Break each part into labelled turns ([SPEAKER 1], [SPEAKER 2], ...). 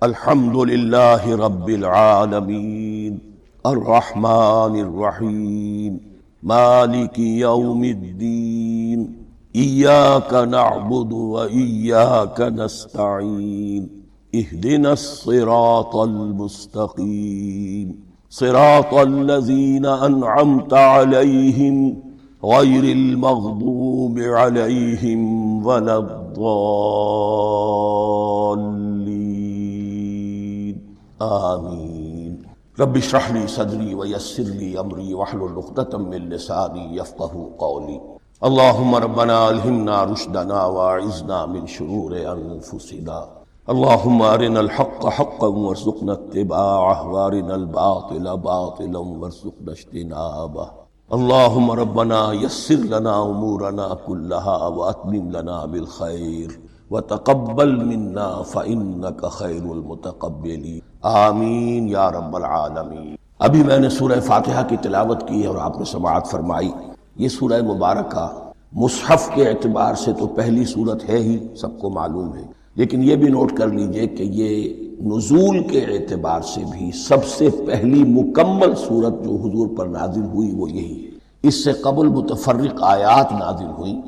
[SPEAKER 1] الحمد للہ رب العالمین الرحمن الرحیم مالک یوم الدین ایاک نعبد و ایاک نستعین اہدنا الصراط المستقیم صراط الذین انعمت علیہم غیر المغضوب علیہم ولا الضالین آمین۔ رب اشرح لی صدری ویسر لی امری واحلل عقدۃ من لسانی یفقہوا قولی۔ اللہم ربنا الہمنا رشدنا واعذنا من شرور انفسنا۔ اللہم ارنا الحق حقا وارزقنا اتباعہ وارنا الباطل باطلا وارزقنا اجتنابہ۔ اللہم ربنا یسر لنا امورنا کلہا واتمم لنا بالخیر وتقبل منا فإنک خیر المتقبلین آمین یا رب العالمین۔ ابھی میں نے سورہ فاتحہ کی تلاوت کی اور آپ نے سماعت فرمائی۔ یہ سورہ مبارکہ مصحف کے اعتبار سے تو پہلی سورت ہے ہی، سب کو معلوم ہے، لیکن یہ بھی نوٹ کر لیجئے کہ یہ نزول کے اعتبار سے بھی سب سے پہلی مکمل سورت جو حضور پر نازل ہوئی وہ یہی ہے۔ اس سے قبل متفرق آیات نازل ہوئیں،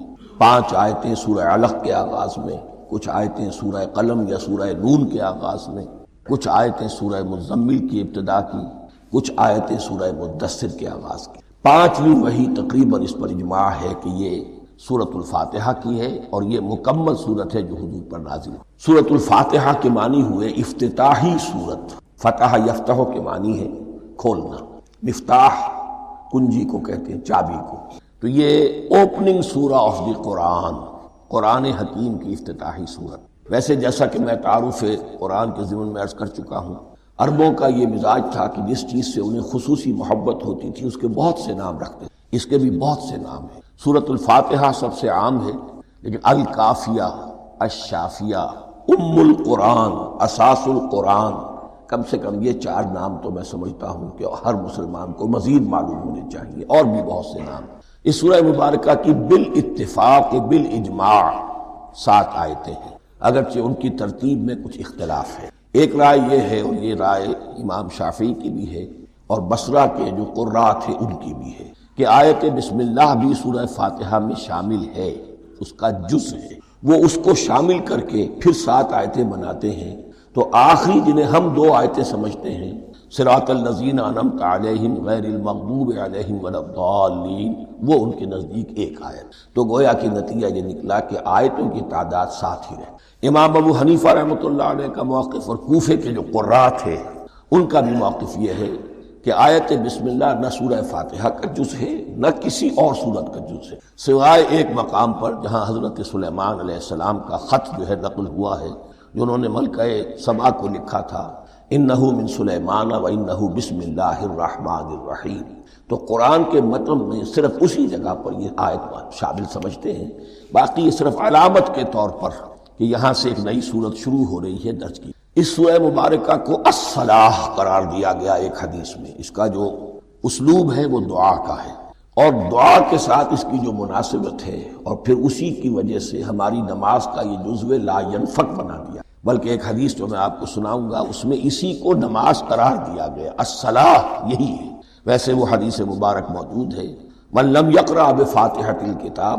[SPEAKER 1] 5 آیتیں سورہ علق کے آغاز میں، کچھ آیتیں سورہ قلم یا سورہ نون کے آغاز میں، کچھ آیتیں سورہ مزمل کی ابتدا کی، کچھ آیتیں سورہ مدثر کے آغاز کی۔ 5ویں وحی تقریباً اس پر اجماع ہے کہ یہ سورۃ الفاتحہ کی ہے اور یہ مکمل سورت ہے جو حضور پر نازل ہے۔ سورۃ الفاتحہ کے معنی ہوئے افتتاحی سورت، فتح یفتح کے معنی ہے کھولنا، مفتاح کنجی کو کہتے ہیں، چابی کو۔ تو یہ اوپننگ سورہ آف دی قرآن، قرآن حکیم کی افتتاحی سورت۔ ویسے جیسا کہ میں تعارف قرآن کے ضمن میں عرض کر چکا ہوں، عربوں کا یہ مزاج تھا کہ جس چیز سے انہیں خصوصی محبت ہوتی تھی اس کے بہت سے نام رکھتے تھے۔ اس کے بھی بہت سے نام ہیں۔ سورۃ الفاتحہ سب سے عام ہے، لیکن الکافیہ، الشافیہ، ام القرآن، اساس القرآن، کم سے کم یہ 4 نام تو میں سمجھتا ہوں کہ ہر مسلمان کو مزید معلوم ہونے چاہیے، اور بھی بہت سے نام۔ اس سورہ مبارکہ کی بالاتفاق بالاجماع 7 آیتیں ہیں، اگرچہ ان کی ترتیب میں کچھ اختلاف ہے۔ ایک رائے یہ ہے، اور یہ رائے امام شافعی کی بھی ہے اور بصرہ کے جو قراء تھے ان کی بھی ہے، کہ آیت بسم اللہ بھی سورہ فاتحہ میں شامل ہے، اس کا جز ہے۔ وہ اس کو شامل کر کے پھر 7 آیتیں بناتے ہیں، تو آخری جنہیں ہم 2 آیتیں سمجھتے ہیں، صراط الذین انعمت علیہم غیر المغضوب علیہم ولا الضالین، وہ ان کے نزدیک ایک آیت۔ تو گویا کہ نتیجہ یہ نکلا کہ آیتوں کی تعداد 7 ہی رہے۔ امام ابو حنیفہ رحمۃ اللہ علیہ کا موقف اور کوفے کے جو قراء تھے ان کا بھی موقف یہ ہے کہ آیت بسم اللہ نہ سورہ فاتحہ کا جز ہے نہ کسی اور سورت کا جز ہے، سوائے ایک مقام پر جہاں حضرت سلیمان علیہ السلام کا خط جو ہے نقل ہوا ہے، جو انہوں نے ملکہ سبا کو لکھا تھا، انہ من سلیمان و انہ بسم اللہ الرحمن الرحیم۔ تو قرآن کے متن میں صرف اسی جگہ پر یہ آیت شامل سمجھتے ہیں، باقی یہ صرف علامت کے طور پر کہ یہاں سے ایک نئی سورت شروع ہو رہی ہے درج کی۔ اس سورہ مبارکہ کو الصلاح قرار دیا گیا ایک حدیث میں۔ اس کا جو اسلوب ہے وہ دعا کا ہے، اور دعا کے ساتھ اس کی جو مناسبت ہے، اور پھر اسی کی وجہ سے ہماری نماز کا یہ جزو لا ینفک بنا دیا۔ بلکہ ایک حدیث جو میں آپ کو سناؤں گا اس میں اسی کو نماز قرار دیا گیا، الصلاح یہی ہے۔ ویسے وہ حدیث مبارک موجود ہے، من لم یقرأ بفاتحۃ الکتاب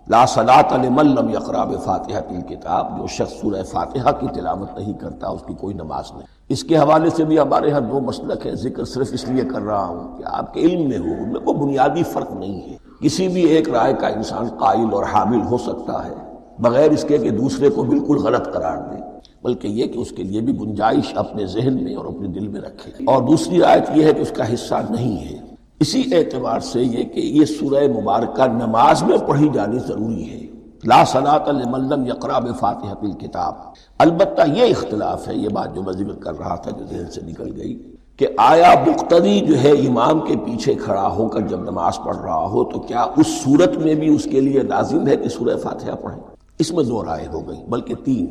[SPEAKER 1] لا صلاۃ لمن لم یقرأ بفاتحۃ الکتاب، جو شخص سورہ فاتحہ کی تلاوت نہیں کرتا اس کی کوئی نماز نہیں۔ اس کے حوالے سے بھی ہمارے ہاں 2 مسلک ہیں، ذکر صرف اس لیے کر رہا ہوں کہ آپ کے علم میں ہو، ان میں کوئی بنیادی فرق نہیں ہے۔ کسی بھی ایک رائے کا انسان قائل اور حامل ہو سکتا ہے بغیر اس کے کہ دوسرے کو بالکل غلط قرار دے، بلکہ یہ کہ اس کے لیے بھی گنجائش اپنے ذہن میں اور اپنے دل میں رکھے۔ اور دوسری آیت یہ ہے کہ اس کا حصہ نہیں ہے۔ اسی اعتبار سے یہ کہ یہ سورہ مبارکہ نماز میں پڑھی جانی ضروری ہے، لا صلاۃ لمن لم یقرأ بفاتحۃ الکتاب۔ البتہ یہ اختلاف ہے، یہ بات جو میں ذکر کر رہا تھا جو ذہن سے نکل گئی، کہ آیا مقتدی جو ہے امام کے پیچھے کھڑا ہو کر جب نماز پڑھ رہا ہو تو کیا اس صورت میں بھی اس کے لیے لازم ہے کہ سورہ فاتحہ پڑھیں؟ اس میں 2 رائے ہو گئی، بلکہ 3۔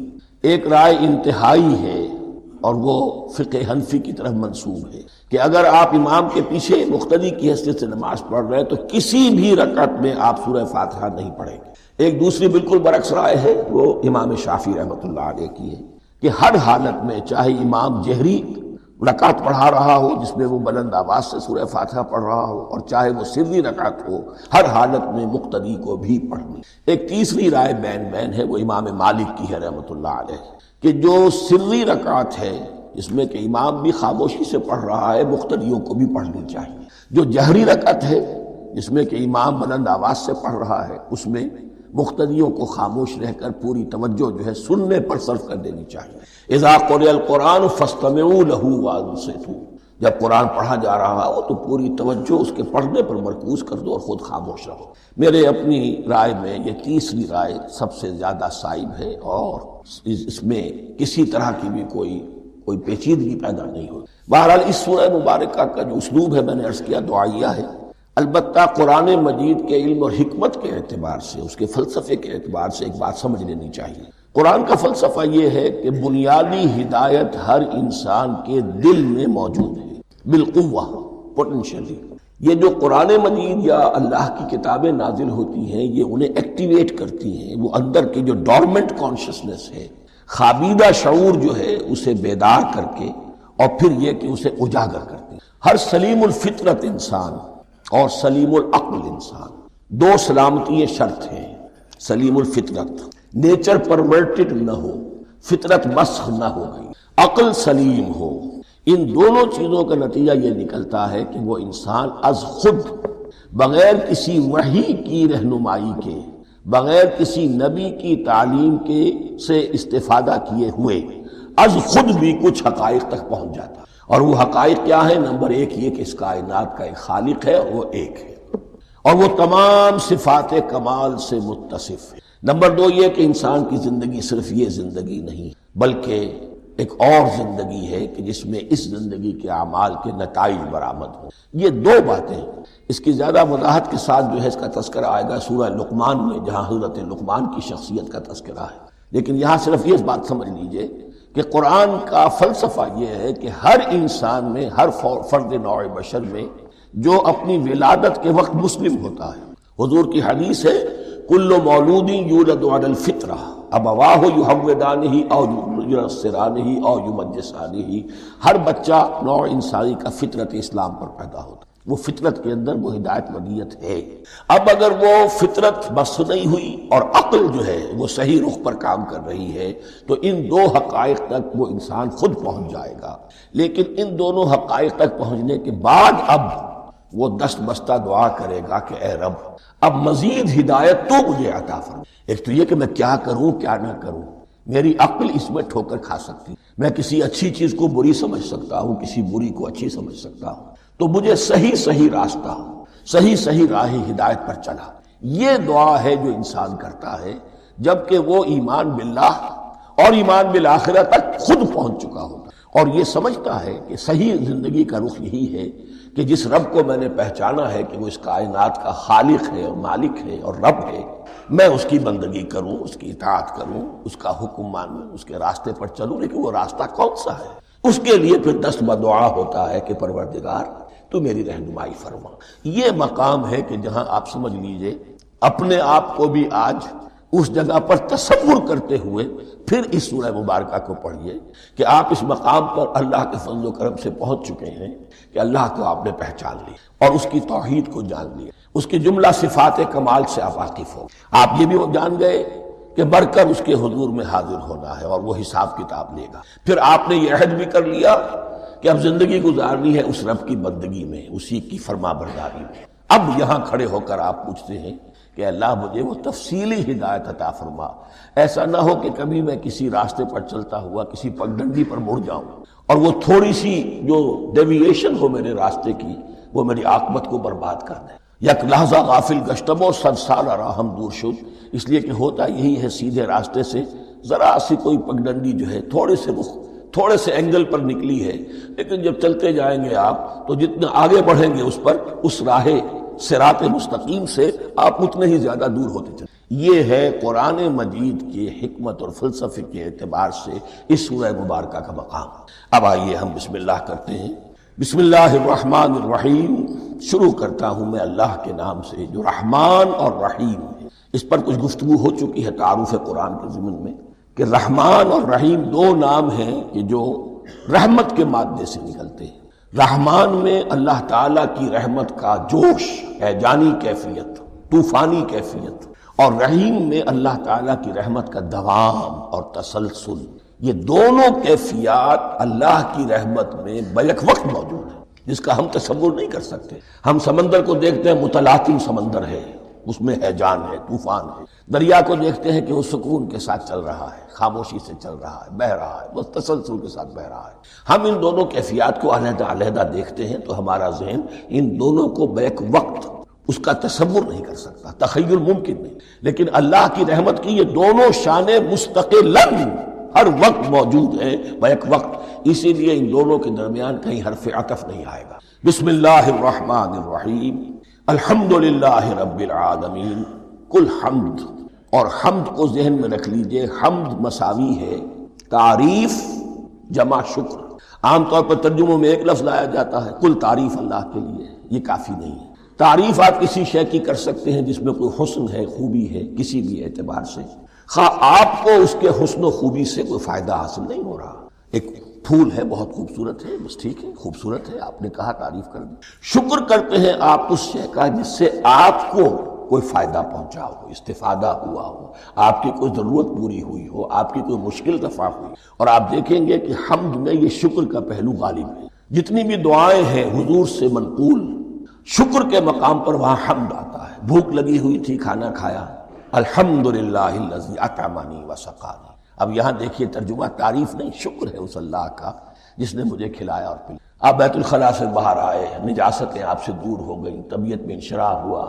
[SPEAKER 1] ایک رائے انتہائی ہے اور وہ فقہ حنفی کی طرف منسوب ہے کہ اگر آپ امام کے پیچھے مقتدی کی حیثیت سے نماز پڑھ رہے ہیں تو کسی بھی رکعت میں آپ سورہ فاتحہ نہیں پڑھیں گے۔ ایک دوسری بالکل برعکس رائے ہے، وہ امام شافعی رحمۃ اللہ علیہ کی ہے کہ ہر حالت میں چاہے امام جہری رکعت پڑھا رہا ہو جس میں وہ بلند آواز سے سورہ فاتحہ پڑھ رہا ہو، اور چاہے وہ سری رکعت ہو، ہر حالت میں مقتدی کو بھی پڑھنی۔ ایک تیسری رائے بین ہے، وہ امام مالک کی ہے رحمۃ اللہ علیہ، کہ جو سری رکعت ہے جس میں کہ امام بھی خاموشی سے پڑھ رہا ہے، مقتدیوں کو بھی پڑھنی چاہیے۔ جو جہری رکعت ہے جس میں کہ امام بلند آواز سے پڑھ رہا ہے، اس میں مقتدیوں کو خاموش رہ کر پوری توجہ جو ہے سننے پر صرف کر دینی چاہیے۔ اذا قرئ القرآن فاستمعوا له وانصتوا، جب قرآن پڑھا جا رہا ہو تو پوری توجہ اس کے پڑھنے پر مرکوز کر دو اور خود خاموش رہو۔ میرے اپنی رائے میں یہ تیسری رائے سب سے زیادہ صائب ہے، اور اس میں کسی طرح کی بھی کوئی پیچیدگی پیدا نہیں ہوئی۔ بہرحال اس سورہ مبارکہ کا جو اسلوب ہے میں نے عرض کیا دعائیہ ہے، البتہ قرآن مجید کے علم اور حکمت کے اعتبار سے، اس کے فلسفے کے اعتبار سے ایک بات سمجھ لینی چاہیے۔ قرآن کا فلسفہ یہ ہے کہ بنیادی ہدایت ہر انسان کے دل میں موجود ہے بالقوہ، پوٹینشلی۔ یہ جو قرآن مجید یا اللہ کی کتابیں نازل ہوتی ہیں یہ انہیں ایکٹیویٹ کرتی ہیں، وہ اندر کی جو ڈورمنٹ کانشسنس ہے، خابیدہ شعور جو ہے اسے بیدار کر کے، اور پھر یہ کہ اسے اجاگر کرتے ہیں۔ ہر سلیم الفطرت انسان اور سلیم العقل انسان، دو سلامتی شرط ہیں۔ سلیم الفطرت، نیچر پرورٹڈ نہ ہو، فطرت مسخ نہ ہو گئی، عقل سلیم ہو، ان دونوں چیزوں کا نتیجہ یہ نکلتا ہے کہ وہ انسان از خود، بغیر کسی وحی کی رہنمائی کے، بغیر کسی نبی کی تعلیم کے سے استفادہ کیے ہوئے از خود بھی کچھ حقائق تک پہنچ جاتا ہے۔ اور وہ حقائق کیا ہے؟ نمبر ایک یہ کہ اس کائنات کا ایک خالق ہے اور وہ ایک ہے، اور وہ تمام صفات کمال سے متصف ہے۔ نمبر دو یہ کہ انسان کی زندگی صرف یہ زندگی نہیں بلکہ ایک اور زندگی ہے کہ جس میں اس زندگی کے اعمال کے نتائج برآمد ہوں۔ یہ دو باتیں، اس کی زیادہ وضاحت کے ساتھ جو ہے اس کا تذکرہ آئے گا سورہ لقمان میں، جہاں حضرت لقمان کی شخصیت کا تذکرہ ہے۔ لیکن یہاں صرف یہ بات سمجھ لیجئے کہ قرآن کا فلسفہ یہ ہے کہ ہر انسان میں، ہر فرد نوع بشر میں جو اپنی ولادت کے وقت مسلم ہوتا ہے، حضور کی حدیث ہے کل مولود یولد علی الفطرہ ابواہ یحودانہ او ینصرانہ او یمجسانہ، ہر بچہ نوع انسانی کا فطرت اسلام پر پیدا ہوتا ہے، وہ فطرت کے اندر وہ ہدایت ودیت ہے۔ اب اگر وہ فطرت بس نہیں ہوئی اور عقل جو ہے وہ صحیح رخ پر کام کر رہی ہے تو ان دو حقائق تک وہ انسان خود پہنچ جائے گا۔ لیکن ان دونوں حقائق تک پہنچنے کے بعد اب وہ دست بستہ دعا کرے گا کہ اے رب اب مزید ہدایت تو مجھے عطا فرما۔ ایک تو یہ کہ میں کیا کروں کیا نہ کروں، میری عقل اس میں ٹھوکر کھا سکتی، میں کسی اچھی چیز کو بری سمجھ سکتا ہوں، کسی بری کو اچھی سمجھ سکتا ہوں، تو مجھے صحیح راستہ، صحیح راہ ہدایت پر چلا۔ یہ دعا ہے جو انسان کرتا ہے جبکہ وہ ایمان باللہ اور ایمان بالآخرہ تک خود پہنچ چکا ہوتا اور یہ سمجھتا ہے کہ صحیح زندگی کا رخ یہی ہے کہ جس رب کو میں نے پہچانا ہے کہ وہ اس کائنات کا خالق ہے اور مالک ہے اور رب ہے، میں اس کی بندگی کروں، اس کی اطاعت کروں، اس کا حکم مانوں، اس کے راستے پر چلوں۔ لیکن وہ راستہ کون سا ہے؟ اس کے لیے پھر دست بدعا ہوتا ہے کہ پروردگار تو میری رہنمائی فرما۔ یہ مقام ہے کہ جہاں آپ سمجھ لیجئے اپنے آپ کو بھی آج اس جگہ پر تصور کرتے ہوئے پھر اس سورہ مبارکہ کو پڑھیے کہ آپ اس مقام پر اللہ کے فضل و کرم سے پہنچ چکے ہیں کہ اللہ کو آپ نے پہچان لیا اور اس کی توحید کو جان لیا، اس کی جملہ صفات کمال سے آپ واقف ہو، آپ یہ بھی جان گئے کہ بڑھ کر اس کے حضور میں حاضر ہونا ہے اور وہ حساب کتاب لے گا۔ پھر آپ نے یہ عہد بھی کر لیا کہ اب زندگی گزارنی ہے اس رب کی بندگی میں، اسی کی فرما برداری میں۔ اب یہاں کھڑے ہو کر آپ پوچھتے ہیں کہ اللہ مجھے وہ تفصیلی ہدایت عطا فرما، ایسا نہ ہو کہ کبھی میں کسی راستے پر چلتا ہوا کسی پگڈنڈی پر مڑ جاؤں اور وہ تھوڑی سی جو ڈیوییشن ہو میرے راستے کی وہ میری عاقبت کو برباد کر دے۔ یک لحظہ غافل گشتم و صد سال راہم دور شد، اس لیے کہ ہوتا یہی ہے سیدھے راستے سے ذرا سی کوئی پگڈنڈی جو ہے تھوڑے سے اینگل پر نکلی ہے، لیکن جب چلتے جائیں گے آپ تو جتنا آگے بڑھیں گے اس پر، اس راہ صراط مستقیم سے آپ اتنے ہی زیادہ دور ہوتے چلیں۔ یہ ہے قرآن مجید کی حکمت اور فلسفے کے اعتبار سے اس سورہ مبارکہ کا مقام۔ اب آئیے ہم بسم اللہ کرتے ہیں۔ بسم اللہ الرحمن الرحیم، شروع کرتا ہوں میں اللہ کے نام سے جو رحمان اور رحیم ہے۔ اس پر کچھ گفتگو ہو چکی ہے تعارف قرآن کے ضمن میں، کہ رحمان اور رحیم دو نام ہیں کہ جو رحمت کے مادے سے نکلتے ہیں۔ رحمان میں اللہ تعالیٰ کی رحمت کا جوش، ہیجانی کیفیت، طوفانی کیفیت، اور رحیم میں اللہ تعالیٰ کی رحمت کا دوام اور تسلسل، یہ دونوں کیفیات اللہ کی رحمت میں بیک وقت موجود ہیں، جس کا ہم تصور نہیں کر سکتے۔ ہم سمندر کو دیکھتے ہیں، متلاطم سمندر ہے، اس میں ہیجان ہے، طوفان ہے۔ دریا کو دیکھتے ہیں کہ وہ سکون کے ساتھ چل رہا ہے، خاموشی سے چل رہا ہے، بہہ رہا ہے، بس تسلسل کے ساتھ بہہ رہا ہے۔ ہم ان دونوں کیفیات کو علیحدہ علیحدہ دیکھتے ہیں تو ہمارا ذہن ان دونوں کو بیک وقت اس کا تصور نہیں کر سکتا، تخیل ممکن نہیں۔ لیکن اللہ کی رحمت کی یہ دونوں شانیں مستقلاً ہر وقت موجود ہیں، بیک وقت، اسی لیے ان دونوں کے درمیان کہیں حرف عطف نہیں آئے گا۔ بسم اللہ الرحمن الرحیم، الحمدللہ رب العالمین۔ کل حمد، اور حمد کو ذہن میں رکھ لیجئے، حمد مساوی ہے تعریف جمع شکر۔ عام طور پر ترجموں میں ایک لفظ لایا جاتا ہے، کل تعریف اللہ کے لیے، یہ کافی نہیں ہے۔ تعریف آپ کسی شے کی کر سکتے ہیں جس میں کوئی حسن ہے، خوبی ہے، کسی بھی اعتبار سے، خواہ آپ کو اس کے حسن و خوبی سے کوئی فائدہ حاصل نہیں ہو رہا۔ ایک پھول ہے، بہت خوبصورت ہے، بس ٹھیک ہے، خوبصورت ہے، آپ نے کہا، تعریف کر دی۔ شکر کرتے ہیں آپ اس شے کا جس سے آپ کو کوئی فائدہ پہنچا ہو، استفادہ ہوا ہو، آپ کی کوئی ضرورت پوری ہوئی ہو، آپ کی کوئی مشکل رفع ہوئی۔ اور آپ دیکھیں گے کہ حمد میں یہ شکر کا پہلو غالب ہے۔ جتنی بھی دعائیں ہیں حضور سے منقول، شکر کے مقام پر وہاں حمد آتا ہے۔ بھوک لگی ہوئی تھی، کھانا کھایا، الحمدللہ الذی اطعمنی وسقانی۔ اب یہاں دیکھیے ترجمہ تعریف نہیں، شکر ہے اس اللہ کا جس نے مجھے کھلایا اور پلایا۔ آپ بیت الخلاء سے باہر آئے، نجاستیں آپ سے دور ہو گئیں، طبیعت میں انشراح ہوا،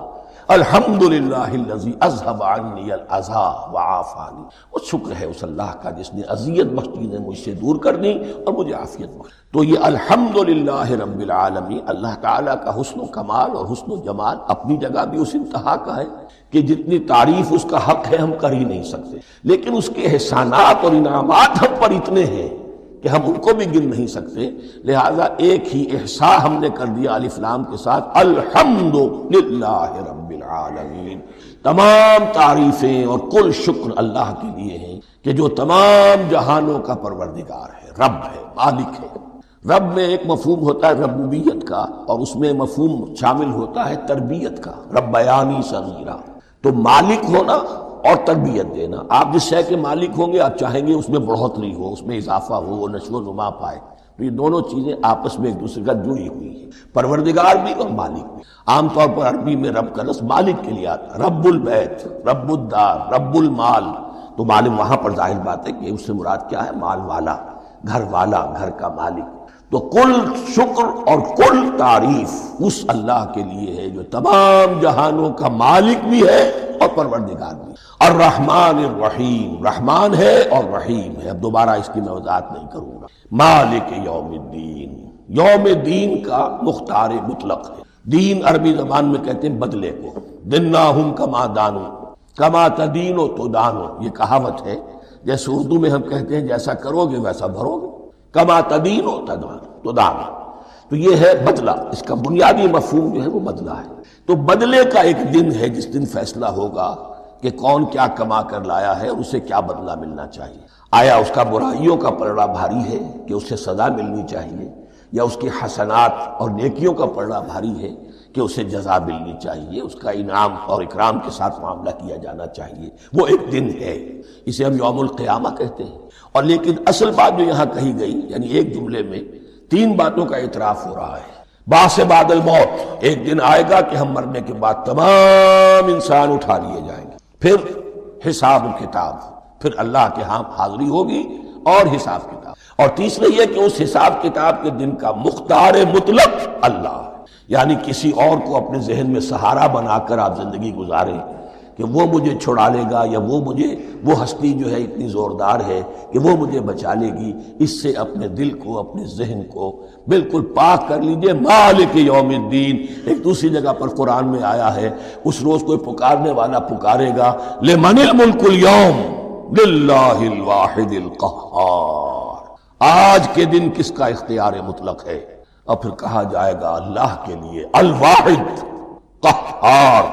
[SPEAKER 1] الحمدللہ الذی اذھب عنی الاذی وعافانی۔ وہ شکر ہے اس اللہ کا جس نے اذیت بخش چیزیں مجھ سے دور کر دی اور مجھے عافیت بخش۔ تو یہ الحمدللہ رب العالمین، اللہ تعالیٰ کا حسن و کمال اور حسن و جمال اپنی جگہ بھی اس انتہا کا ہے کہ جتنی تعریف اس کا حق ہے ہم کر ہی نہیں سکتے، لیکن اس کے احسانات اور انعامات ہم پر اتنے ہیں کہ ہم ان کو بھی گن نہیں سکتے۔ لہذا ایک ہی احصاء ہم نے کر دیا الف لام کے ساتھ، الحمدللہ رب العالمین۔ تمام تعریفیں اور کل شکر اللہ کے لیے ہیں کہ جو تمام جہانوں کا پروردگار ہے، رب ہے، مالک ہے۔ رب میں ایک مفہوم ہوتا ہے ربوبیت کا، اور اس میں مفہوم شامل ہوتا ہے تربیت کا، ربیانی صغیرا۔ تو مالک ہونا اور تربیت دینا، آپ جس شے کے مالک ہوں گے آپ چاہیں گے اس میں بڑھوتری ہو، اس میں اضافہ ہو، وہ نشو و نما پائے۔ تو یہ دونوں چیزیں آپس میں ایک دوسرے کا جڑی ہوئی ہیں، پروردگار بھی اور مالک بھی۔ عام طور پر عربی میں رب کا لفظ مالک کے لیے آتا ہے، رب البیت، رب الدار، رب المال۔ تو معلوم وہاں پر ظاہر بات ہے کہ اس سے مراد کیا ہے، مال والا، گھر والا، گھر کا مالک۔ تو کل شکر اور کل تعریف اس اللہ کے لیے ہے جو تمام جہانوں کا مالک بھی ہے اور پروردگار بھی۔ الرحمن الرحیم، رحمان ہے اور رحیم ہے۔ اب دوبارہ اس کی میں وضاحت نہیں کروں گا۔ مالک یوم الدین، یوم دین کا مختار مطلق ہے۔ دین عربی زبان میں کہتے ہیں بدلے کو، دناہم کما دانو، کما تدینو تو دانو، یہ کہاوت ہے۔ جیسے اردو میں ہم کہتے ہیں جیسا کرو گے ویسا بھرو گے، کما تدینو تو دانو، تو یہ ہے بدلہ۔ اس کا بنیادی مفہوم جو ہے وہ بدلہ ہے۔ تو بدلے کا ایک دن ہے جس دن فیصلہ ہوگا کہ کون کیا کما کر لایا ہے اور اسے کیا بدلہ ملنا چاہیے۔ آیا اس کا برائیوں کا پلڑا بھاری ہے کہ اسے سزا ملنی چاہیے، یا اس کی حسنات اور نیکیوں کا پلڑا بھاری ہے کہ اسے جزا ملنی چاہیے، اس کا انعام اور اکرام کے ساتھ معاملہ کیا جانا چاہیے۔ وہ ایک دن ہے، اسے ہم یوم القیامہ کہتے ہیں۔ اور لیکن اصل بات جو یہاں کہی گئی، یعنی ایک جملے میں تین باتوں کا اعتراف ہو رہا ہے۔ بعث بعد الموت، ایک دن آئے گا کہ ہم مرنے کے بعد تمام انسان اٹھا لیے جائیں گے، پھر حساب کتاب، پھر اللہ کے ہاں حاضری ہوگی اور حساب کتاب۔ اور تیسرے یہ کہ اس حساب کتاب کے دن کا مختار مطلق اللہ ہے، یعنی کسی اور کو اپنے ذہن میں سہارا بنا کر آپ زندگی گزاریں کہ وہ مجھے چھڑا لے گا، یا وہ ہستی جو ہے اتنی زوردار ہے کہ وہ مجھے بچا لے گی، اس سے اپنے دل کو، اپنے ذہن کو بالکل پاک کر لیجئے۔ مالک یوم الدین، ایک دوسری جگہ پر قرآن میں آیا ہے، اس روز کوئی پکارنے والا پکارے گا، لمن الملک اليوم للہ الواحد القہار، آج کے دن کس کا اختیار مطلق ہے؟ اور پھر کہا جائے گا اللہ کے لیے، الواحد قہار،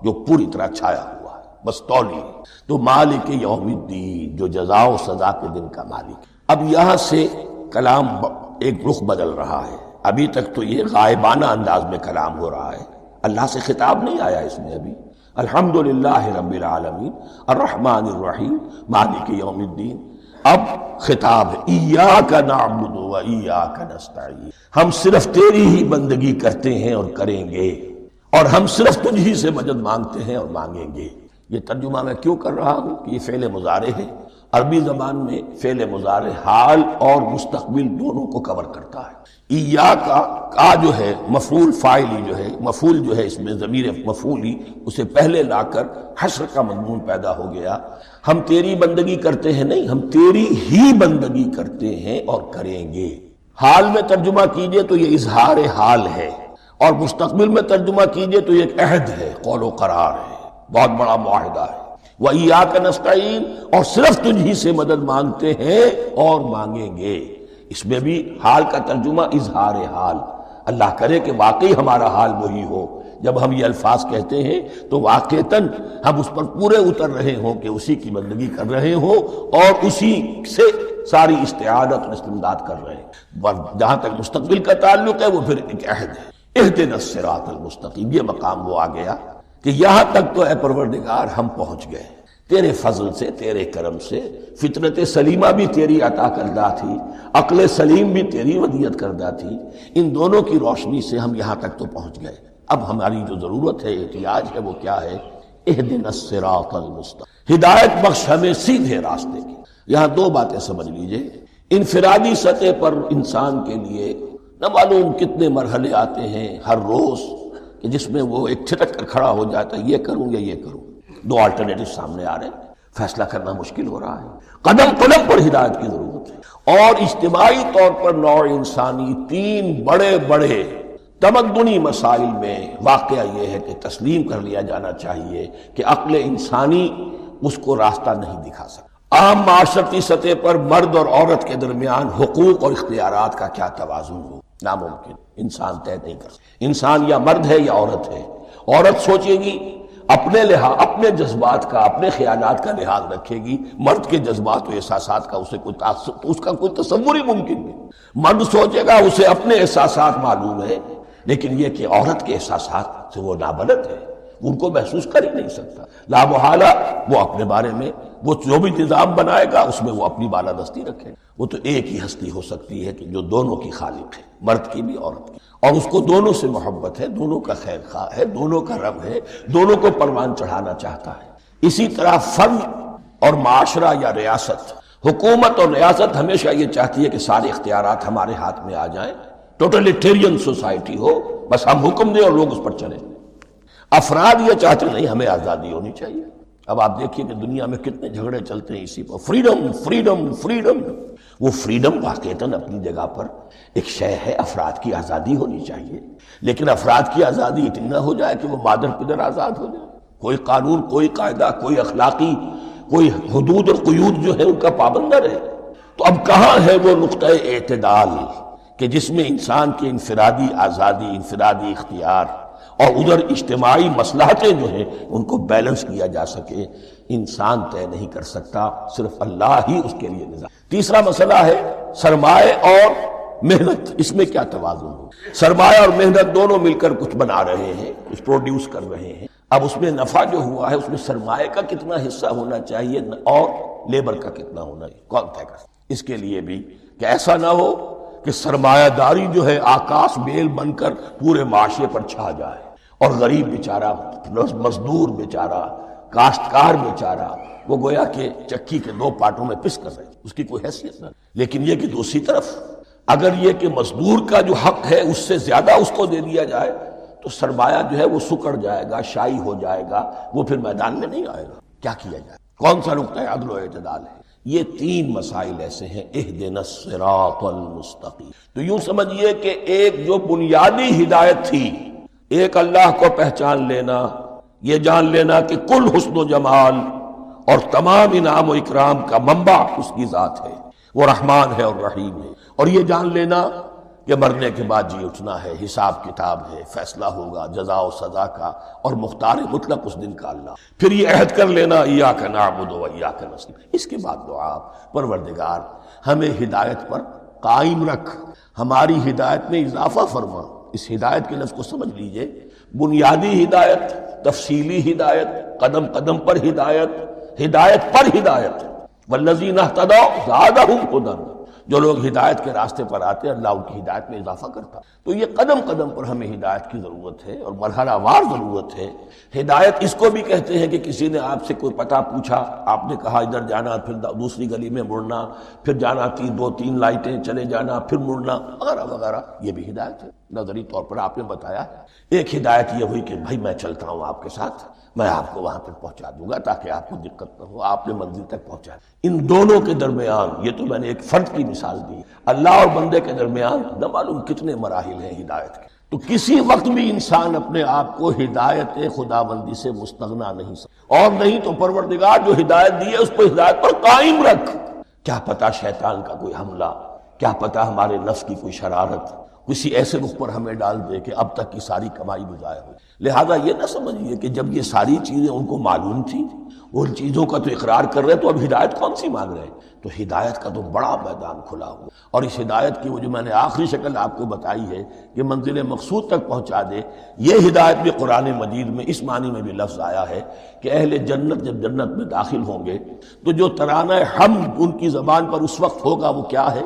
[SPEAKER 1] جو پوری طرح چھایا ہوا ہے۔ بس تولی. تو مالک یوم الدین، جو جزا و سزا کے دن کا مالک. اب یہاں سے کلام ایک رخ بدل رہا ہے. ابھی تک تو یہ غائبانہ انداز میں کلام ہو رہا ہے، اللہ سے خطاب نہیں آیا اس میں ابھی. الحمدللہ رب العالمین الرحمن الرحیم مالک یوم الدین. اب خطاب ہے ایاک نعبد و ایاک نستعین، ہم صرف تیری ہی بندگی کرتے ہیں اور کریں گے، اور ہم صرف تجھ ہی سے مدد مانگتے ہیں اور مانگیں گے. یہ ترجمہ میں کیوں کر رہا ہوں کہ یہ فعل مضارع ہے. عربی زبان میں فعل مضارع حال اور مستقبل دونوں کو کور کرتا ہے. ایاک کا جو ہے مفعول فاعلی جو ہے، مفعول جو ہے اس میں ضمیر مفعولی اسے پہلے لا کر حشر کا مضمون پیدا ہو گیا. ہم تیری بندگی کرتے ہیں نہیں، ہم تیری ہی بندگی کرتے ہیں اور کریں گے. حال میں ترجمہ کیجئے تو یہ اظہار حال ہے، اور مستقبل میں ترجمہ کیجئے تو یہ ایک عہد ہے، قول و قرار ہے، بہت بڑا معاہدہ ہے. وَإِيَّاكَ نَسْتَعِينُ، اور صرف تجھ ہی سے مدد مانگتے ہیں اور مانگیں گے. اس میں بھی حال کا ترجمہ اظہار حال. اللہ کرے کہ واقعی ہمارا حال وہی ہو. جب ہم یہ الفاظ کہتے ہیں تو واقعتاً ہم اس پر پورے اتر رہے ہوں کہ اسی کی بندگی کر رہے ہوں اور اسی سے ساری استعانت اور استمداد کر رہے ہیں. جہاں تک مستقبل کا تعلق ہے وہ پھر ایک عہد ہے. اہدنا الصراط المستقیم، یہ مقام وہ آ گیا کہ یہاں تک تو اے پروردگار ہم پہنچ گئے تیرے فضل سے، تیرے کرم سے. فطرت سلیمہ بھی تیری عطا کردہ تھی، عقل سلیم بھی تیری ودیت کردہ تھی. ان دونوں کی روشنی سے ہم یہاں تک تو پہنچ گئے. اب ہماری جو ضرورت ہے، احتیاج ہے، وہ کیا ہے؟ اہدنا الصراط المستقیم، ہدایت بخش ہمیں سیدھے راستے کی. یہاں دو باتیں سمجھ لیجئے. انفرادی سطح پر انسان کے لیے نہ معلوم کتنے مرحلے آتے ہیں ہر روز کہ جس میں وہ ایک چھٹک کر کھڑا ہو جاتا ہے، یہ کروں یا یہ کروں. دو آلٹرنیٹو سامنے آ رہے ہیں، فیصلہ کرنا مشکل ہو رہا ہے. قدم قدم پر ہدایت کی ضرورت ہے. اور اجتماعی طور پر نوع انسانی تین بڑے بڑے تمدنی مسائل میں واقعہ یہ ہے کہ تسلیم کر لیا جانا چاہیے کہ عقل انسانی اس کو راستہ نہیں دکھا سکتا. عام معاشرتی سطح پر مرد اور عورت کے درمیان حقوق اور اختیارات کا کیا توازن ہو، ناممکن. انسان طے نہیں کر سکتا. انسان یا مرد ہے یا عورت ہے. عورت سوچے گی اپنے لحاظ، اپنے جذبات کا، اپنے خیالات کا لحاظ رکھے گی. مرد کے جذبات و احساسات کا اسے کوئی اس کا کوئی تصور ہی ممکن نہیں. مرد سوچے گا اسے اپنے احساسات معلوم ہے، لیکن یہ کہ عورت کے احساسات سے وہ نابلد ہے، ان کو محسوس کر ہی نہیں سکتا. لا محالہ وہ اپنے بارے میں وہ جو بھی نظام بنائے گا اس میں وہ اپنی بالادستی رکھے. وہ تو ایک ہی ہستی ہو سکتی ہے کہ جو دونوں کی خالق ہے، مرد کی بھی عورت کی، اور اس کو دونوں سے محبت ہے، دونوں کا خیر خواہ ہے، دونوں کا رب ہے، دونوں کو پروان چڑھانا چاہتا ہے. اسی طرح فرد اور معاشرہ یا ریاست، حکومت اور ریاست ہمیشہ یہ چاہتی ہے کہ سارے اختیارات ہمارے ہاتھ میں آ جائیں. ٹوٹلیٹیرین سوسائٹی ہو، بس ہم حکم دیں اور لوگ اس پر چلیں. افراد یہ چاہتے نہیں، ہمیں آزادی ہونی چاہیے. اب آپ دیکھیے کہ دنیا میں کتنے جھگڑے چلتے ہیں اسی پر، فریڈم فریڈم فریڈم. وہ فریڈم واقعتاً اپنی جگہ پر ایک شے ہے، افراد کی آزادی ہونی چاہیے، لیکن افراد کی آزادی اتنی نہ ہو جائے کہ وہ مادر پدر آزاد ہو جائے. کوئی قانون، کوئی قاعدہ، کوئی اخلاقی، کوئی حدود اور قیود جو ہے ان کا پابند نہ رہے. تو اب کہاں ہے وہ نقطہ اعتدال کہ جس میں انسان کی انفرادی آزادی، انفرادی اختیار اور ادھر اجتماعی مصلحتیں جو ہیں ان کو بیلنس کیا جا سکے؟ انسان طے نہیں کر سکتا، صرف اللہ ہی اس کے لیے نظام. تیسرا مسئلہ ہے سرمایہ اور محنت. اس میں کیا توازن ہو؟ سرمایہ اور محنت دونوں مل کر کچھ بنا رہے ہیں، کچھ پروڈیوس کر رہے ہیں. اب اس میں نفع جو ہوا ہے اس میں سرمایہ کا کتنا حصہ ہونا چاہیے اور لیبر کا کتنا ہونا ہے، کون طے کر؟ اس کے لیے بھی کہ ایسا نہ ہو کہ سرمایہ داری جو ہے آکاش بیل بن کر پورے معاشرے پر چھا جائے اور غریب بیچارہ، مزدور بیچارہ، کاشتکار بیچارہ وہ گویا کہ چکی کے دو پارٹوں میں پس کر رہے، اس کی کوئی حیثیت نہ. لیکن یہ کہ دوسری طرف اگر یہ کہ مزدور کا جو حق ہے اس سے زیادہ اس کو دے دیا جائے تو سرمایہ جو ہے وہ سکڑ جائے گا، شائی ہو جائے گا، وہ پھر میدان میں نہیں آئے گا. کیا کیا جائے؟ کون سا نقطہ عدل و اعتدال ہے؟ یہ تین مسائل ایسے ہیں. اہدنا الصراط المستقیم. تو یوں سمجھیے کہ ایک جو بنیادی ہدایت تھی، ایک اللہ کو پہچان لینا، یہ جان لینا کہ کل حسن و جمال اور تمام انعام و اکرام کا منبع اس کی ذات ہے، وہ رحمان ہے اور رحیم ہے. اور یہ جان لینا کہ مرنے کے بعد جی اٹھنا ہے، حساب کتاب ہے، فیصلہ ہوگا جزا و سزا کا، اور مختار مطلق اس دن کا اللہ۔ پھر یہ عہد کر لینا ایاک نعبد و ایاک نستعین۔ اس کے بعد دعا، پروردگار ہمیں ہدایت پر قائم رکھ، ہماری ہدایت میں اضافہ فرما۔ اس ہدایت کے لفظ کو سمجھ لیجئے، بنیادی ہدایت، تفصیلی ہدایت، قدم قدم پر ہدایت، ہدایت پر ہدایت۔ والذین اہتدوا زادہم ھدی، جو لوگ ہدایت کے راستے پر آتے ہیں اللہ ان کی ہدایت میں اضافہ کرتا۔ تو یہ قدم قدم پر ہمیں ہدایت کی ضرورت ہے اور مرحلہ وار ضرورت ہے۔ ہدایت اس کو بھی کہتے ہیں کہ کسی نے آپ سے کوئی پتہ پوچھا، آپ نے کہا ادھر جانا، پھر دوسری گلی میں مڑنا، پھر جانا دو تین لائٹیں چلے جانا، پھر مڑنا، وغیرہ وغیرہ، یہ بھی ہدایت ہے۔ نظری طور پر آپ نے بتایا ہے۔ ایک ہدایت یہ ہوئی کہ بھائی میں چلتا ہوں آپ کے ساتھ، میں آپ کو وہاں پہ پہنچا دوں گا تاکہ آپ کو دقت نہ ہو، آپ نے منزل تک پہنچا۔ ان دونوں کے درمیان، یہ تو میں نے ایک فرد کی مثال دی، اللہ اور بندے کے درمیان نہ معلوم کتنے مراحل ہیں ہدایت کے۔ تو کسی وقت بھی انسان اپنے آپ کو ہدایت خداوندی سے مستغنا نہیں سکتا، اور نہیں تو پروردگار جو ہدایت دی ہے اس کو ہدایت پر قائم رکھ۔ کیا پتہ شیطان کا کوئی حملہ، کیا پتہ ہمارے نفس کی کوئی شرارت کسی ایسے رخ پر ہمیں ڈال دے کہ اب تک کی ساری کمائی بھی ضائع ہو۔ لہذا یہ نہ سمجھیے کہ جب یہ ساری چیزیں ان کو معلوم تھیں، وہ ان چیزوں کا تو اقرار کر رہے، تو اب ہدایت کون سی مانگ رہے ہیں؟ تو ہدایت کا تو بڑا میدان کھلا ہوا، اور اس ہدایت کی وہ جو میں نے آخری شکل آپ کو بتائی ہے کہ منزل مقصود تک پہنچا دے، یہ ہدایت بھی قرآن مجید میں اس معنی میں بھی لفظ آیا ہے کہ اہل جنت جب جنت میں داخل ہوں گے تو جو ترانہ حمد ان کی زبان پر اس وقت ہوگا وہ کیا ہے؟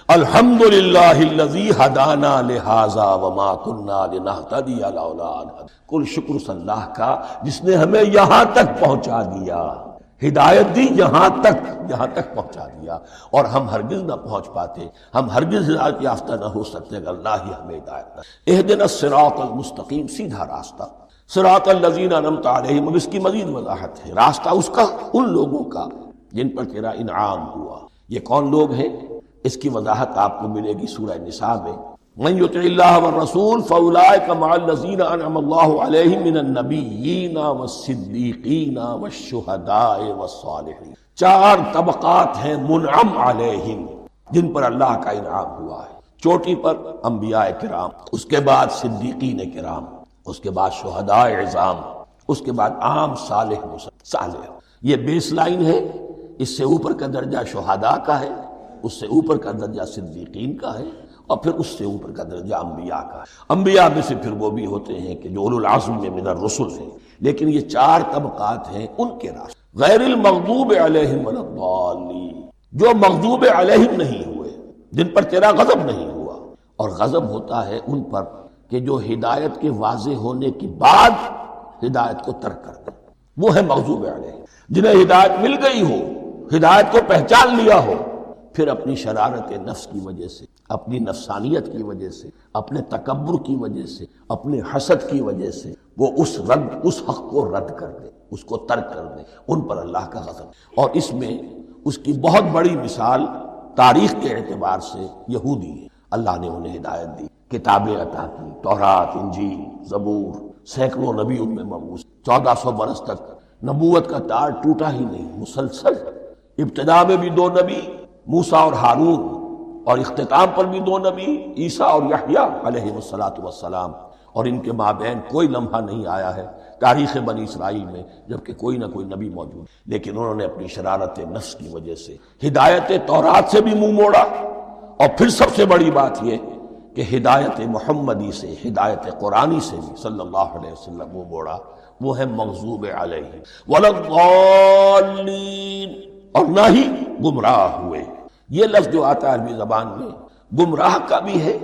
[SPEAKER 1] الحمدللہ الذی ہدانا لہذا وما کنا لنہتدی لولا ان ہدانا۔ کل شکر اس اللہ کا جس نے ہمیں یہاں تک پہنچا دیا، ہدایت دی یہاں تک پہنچا دیا، اور ہم ہرگز نہ پہنچ پاتے، ہم ہرگز ہدایت یافتہ نہ ہو سکتے اگر اللہ ہی ہمیں ہدایت نہ۔ اہدنا الصراط المستقیم، سیدھا راستہ، صراط الذین انعمت علیہم، اب اس کی مزید وضاحت ہے، راستہ اس کا ان لوگوں کا جن پر تیرا انعام ہوا۔ یہ کون لوگ ہیں؟ اس کی وضاحت آپ کو ملے گی سورہ نساء میں۔ من یطع اللہ والرسول فاولئک مع الذین انعم اللہ علیہم من النبیین والصدیقین والشہداء والصالحین۔ چار طبقات ہیں منعم علیہم جن پر اللہ کا انعام ہوا ہے۔ چوٹی پر انبیاء کرام، اس کے بعد صدیقین کرام، اس کے بعد شہداء عظام، اس کے بعد عام صالح۔ یہ بیس لائن ہے۔ اس سے اوپر کا درجہ شہداء کا ہے، اس سے اوپر کا درجہ صدیقین کا ہے، اور پھر اس سے اوپر کا درجہ انبیاء کا ہے۔ انبیاء میں سے پھر وہ بھی ہوتے ہیں کہ جو اولو العزم میں من الرسل ہیں، لیکن یہ چار طبقات ہیں ان کے راستے۔ غیر المغضوب علیہم ولا الضالین، جو مغضوب علیہم نہیں ہوئے، جن پر تیرا غضب نہیں ہوا، اور غضب ہوتا ہے ان پر کہ جو ہدایت کے واضح ہونے کے بعد ہدایت کو ترک کر دیں، وہ ہے مغضوب علیہم۔ جنہیں ہدایت مل گئی ہو، ہدایت کو پہچان لیا ہو، پھر اپنی شرارت نفس کی وجہ سے، اپنی نفسانیت کی وجہ سے، اپنے تکبر کی وجہ سے، اپنے حسد کی وجہ سے وہ اس حق کو رد کر دے، اس کو ترک کر دے، ان پر اللہ کا غضب۔ اور اس میں اس کی بہت بڑی مثال تاریخ کے اعتبار سے یہودی ہے۔ اللہ نے انہیں ہدایت دی، کتابیں عطا کی، تورات، انجیل، زبور، سینکڑوں نبی ان میں مبعوث، 1400 برس تک نبوت کا تار ٹوٹا ہی نہیں، مسلسل۔ ابتدا میں بھی 2 نبی، موسیٰ اور ہارون، اور اختتام پر بھی 2 نبی، عیسیٰ اور یحییٰ علیہ السلام، اور ان کے مابین کوئی لمحہ نہیں آیا ہے تاریخ بنی اسرائیل میں جبکہ کوئی نہ کوئی نبی موجود، لیکن انہوں نے اپنی شرارت نفس کی وجہ سے ہدایت تورات سے بھی منہ موڑا، اور پھر سب سے بڑی بات یہ کہ ہدایت محمدی سے، ہدایت قرآنی سے بھی صلی اللہ علیہ وسلم منہ موڑا۔ وہ ہے مغضوب علیہ ولا الضالین، اور نہ ہی گمراہ ہوئے۔ یہ لفظ جو آتا ہے عربی زبان میں گمراہ کا بھی ہے